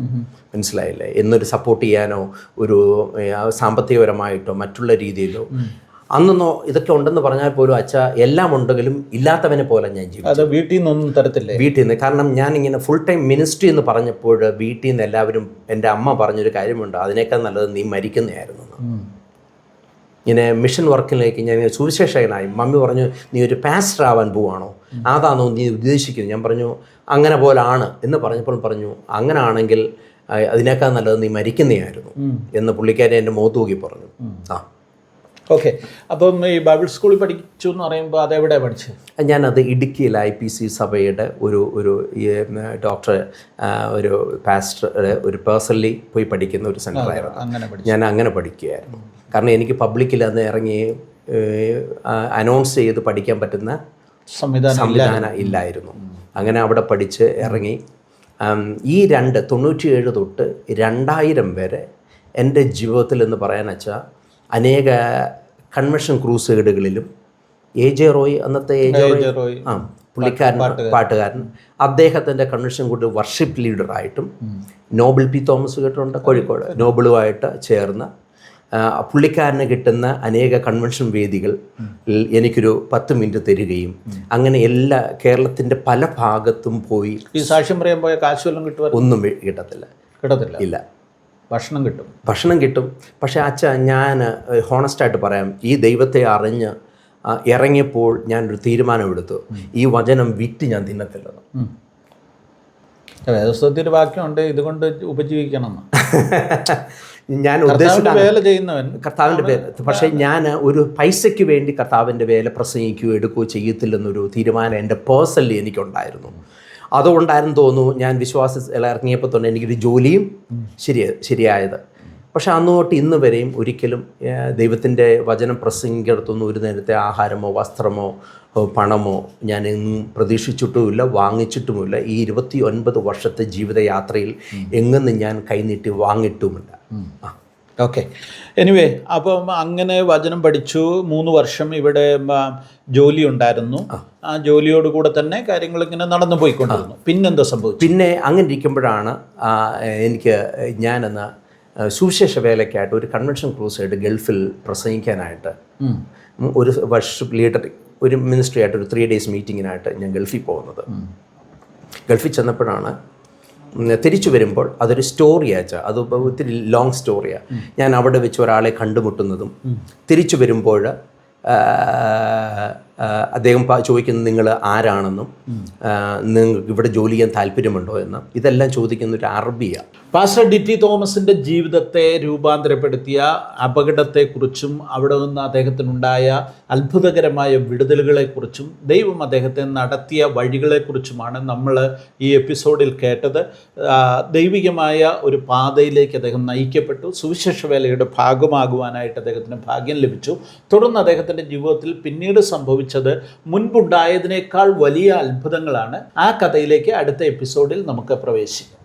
മനസ്സിലായില്ലേ? എന്നൊരു സപ്പോർട്ട് ചെയ്യാനോ ഒരു സാമ്പത്തികപരമായിട്ടോ മറ്റുള്ള രീതിയിലോ അന്നൊന്നോ ഇതൊക്കെ ഉണ്ടെന്ന് പറഞ്ഞാൽ പോലും അച്ഛാ എല്ലാം ഉണ്ടെങ്കിലും ഇല്ലാത്തവനെ പോലെ ഞാൻ ജീവിച്ചു. വീട്ടിൽ നിന്നൊന്നും തരത്തില്ലേ? വീട്ടിൽ നിന്ന്. കാരണം ഞാനിങ്ങനെ ഫുൾ ടൈം മിനിസ്ട്രി എന്ന് പറഞ്ഞപ്പോൾ വീട്ടിൽ നിന്ന് എല്ലാവരും, എൻ്റെ അമ്മ പറഞ്ഞൊരു കാര്യമുണ്ട്, അതിനേക്കാൾ നല്ലത് നീ മരിക്കുന്നതായിരുന്നു. ഇങ്ങനെ മിഷൻ വർക്കിലേക്ക് ഞാൻ സുവിശേഷകനായി. മമ്മി പറഞ്ഞു നീ ഒരു പാസ്റ്റർ ആവാൻ പോവാണോ, അതാണോ നീ ഉദ്ദേശിക്കുന്നത്? ഞാൻ പറഞ്ഞു അങ്ങനെ പോലാണ് എന്ന് പറഞ്ഞപ്പോൾ പറഞ്ഞു അങ്ങനെ ആണെങ്കിൽ അതിനേക്കാൾ നല്ലത് നീ മരിക്കുന്നതായിരുന്നു എന്ന് പുള്ളിക്കാരെ എൻ്റെ മുഖത്ത് നോക്കി പറഞ്ഞു. ഓക്കെ. അപ്പം ഈ ബൈബിൾ സ്കൂളിൽ പഠിച്ചു എന്ന് പറയുമ്പോൾ അതെവിടെ പഠിച്ചത്? ഞാനത് ഇടുക്കിയിൽ IPC സഭയുടെ ഒരു ഡോക്ടർ, ഒരു പാസ്റ്ററുടെ ഒരു പേഴ്സണലി പോയി പഠിക്കുന്ന ഒരു സെൻ്ററായിരുന്നു. ഞാൻ അങ്ങനെ പഠിക്കുകയായിരുന്നു. കാരണം എനിക്ക് പബ്ലിക്കിൽ അന്ന് ഇറങ്ങി അനൗൺസ് ചെയ്ത് പഠിക്കാൻ പറ്റുന്ന സംവിധാനം ഇല്ലായിരുന്നു. അങ്ങനെ അവിടെ പഠിച്ച് ഇറങ്ങി. ഈ 97 തൊട്ട് 2000 വരെ എൻ്റെ ജീവിതത്തിൽ എന്ന് പറയാൻ വെച്ചാൽ അനേക കൺവെൻഷൻ ക്രൂസൈഡുകളിലും AJ റോയ്, അന്നത്തെ AJ റോയ് പുള്ളിക്കാരൻ, പാട്ടുകാരൻ, അദ്ദേഹത്തിൻ്റെ കൺവെൻഷൻ കൂടി വർഷിപ്പ് ലീഡറായിട്ടും, നോബിൾ P. തോമസ് കേട്ടിട്ടുണ്ട്, കോഴിക്കോട്, നോബിളുമായിട്ട് ചേർന്ന് പുള്ളിക്കാരന് കിട്ടുന്ന അനേക കൺവെൻഷൻ വേദികൾ എനിക്കൊരു 10 മിനിറ്റ് തരികയും അങ്ങനെ എല്ലാ കേരളത്തിൻ്റെ പല ഭാഗത്തും പോയി. ഈ സാക്ഷ്യം പറയാൻ പോയ കാശ് വല്ലതും കിട്ടുക? ഒന്നും കിട്ടത്തില്ല. ഇല്ല. ഭക്ഷണം കിട്ടും. പക്ഷേ അച്ഛാ ഞാൻ ഹോണസ്റ്റായിട്ട് പറയാം, ഈ ദൈവത്തെ അറിഞ്ഞ് ഇറങ്ങിയപ്പോൾ ഞാനൊരു തീരുമാനമെടുത്തു, ഈ വചനം വിറ്റ് ഞാൻ തിന്നത്തില്ലെന്ന്. വേദപുസ്തകത്തിൽ വാക്യമുണ്ട് ഇതുകൊണ്ട് ഉപജീവിക്കണം ഞാൻ ഉദ്ദേശിച്ച വേല ചെയ്യുന്നവൻ കർത്താവിൻ്റെ വേല. പക്ഷേ ഞാൻ ഒരു പൈസയ്ക്ക് വേണ്ടി കർത്താവിൻ്റെ വേല പ്രസംഗിക്കുകയോ എടുക്കുകയോ ചെയ്യത്തില്ലെന്നൊരു തീരുമാനം എൻ്റെ പേഴ്സണലി എനിക്കുണ്ടായിരുന്നു. അതുകൊണ്ടായിരുന്നു തോന്നുന്നു ഞാൻ വിശ്വാസത്തിൽ ഇറങ്ങിയപ്പോൾ തന്നെ എനിക്കൊരു ജോലിയും ശരിയായത്. പക്ഷെ അന്ന് തൊട്ട് ഇന്ന് വരെയും ഒരിക്കലും ദൈവത്തിൻ്റെ വചനം പ്രസംഗിക്കിടത്തൊന്നും ഒരു നേരത്തെ ആഹാരമോ വസ്ത്രമോ പണമോ ഞാൻ എങ്ങും പ്രതീക്ഷിച്ചിട്ടുമില്ല, വാങ്ങിച്ചിട്ടുമില്ല. ഈ 29 വർഷത്തെ ജീവിതയാത്രയിൽ എങ്ങും ഞാൻ കൈനീട്ടി വാങ്ങിയിട്ടുമില്ല. ഓക്കെ, എനിവേ, അപ്പം അങ്ങനെ വചനം പഠിച്ചു. 3 വർഷം ഇവിടെ ജോലി ഉണ്ടായിരുന്നു. ആ ജോലിയോട് കൂടെ തന്നെ കാര്യങ്ങൾ ഇങ്ങനെ നടന്നു പോയിക്കൊണ്ടിരുന്നു. പിന്നെന്താ സംഭവിച്ചു? പിന്നെ അങ്ങനെ ഇരിക്കുമ്പോഴാണ് ഞാനെന്ന സുവിശേഷ വേലയ്ക്കായിട്ട് ഒരു കൺവെൻഷൻ ക്രൂസായിട്ട് ഗൾഫിൽ പ്രസംഗിക്കാനായിട്ട് ഒരു വർഷിപ്പ് ലീഡർ, ഒരു മിനിസ്ട്രി ആയിട്ട് ഒരു 3 days മീറ്റിങ്ങിനായിട്ട് ഞാൻ ഗൾഫിൽ പോകുന്നത്. ഗൾഫിൽ ചെന്നപ്പോഴാണ് തിരിച്ചു വരുമ്പോൾ അതൊരു സ്റ്റോറിയാച്ചാൽ അത് ഒത്തിരി ലോങ് സ്റ്റോറിയാണ്. ഞാൻ അവിടെ വെച്ച് ഒരാളെ കണ്ടുമുട്ടുന്നതും തിരിച്ചു വരുമ്പോൾ അദ്ദേഹം ചോദിക്കുന്നത് നിങ്ങൾ ആരാണെന്നും നിങ്ങൾക്ക് ഇവിടെ ജോലി ചെയ്യാൻ താല്പര്യമുണ്ടോ എന്നും ഇതെല്ലാം ചോദിക്കുന്ന ഒരു അറബിയാണ്. പാസ്റ്റർ ഡിറ്റി തോമസിൻ്റെ ജീവിതത്തെ രൂപാന്തരപ്പെടുത്തിയ അപകടത്തെക്കുറിച്ചും അവിടെ നിന്ന് അദ്ദേഹത്തിനുണ്ടായ അത്ഭുതകരമായ വിടുതലുകളെക്കുറിച്ചും ദൈവം അദ്ദേഹത്തെ നടത്തിയ വഴികളെക്കുറിച്ചുമാണ് നമ്മൾ ഈ എപ്പിസോഡിൽ കേട്ടത്. ദൈവികമായ ഒരു പാതയിലേക്ക് അദ്ദേഹം നയിക്കപ്പെട്ടു. സുവിശേഷ വേലയുടെ ഭാഗമാകുവാനായിട്ട് അദ്ദേഹത്തിന് ഭാഗ്യം ലഭിച്ചു. തുടർന്ന് അദ്ദേഹത്തിൻ്റെ ജീവിതത്തിൽ പിന്നീട് സംഭവിച്ചത് മുൻപുണ്ടായതിനേക്കാൾ വലിയ അത്ഭുതങ്ങളാണ്. ആ കഥയിലേക്ക് അടുത്ത എപ്പിസോഡിൽ നമുക്ക് പ്രവേശിക്കാം.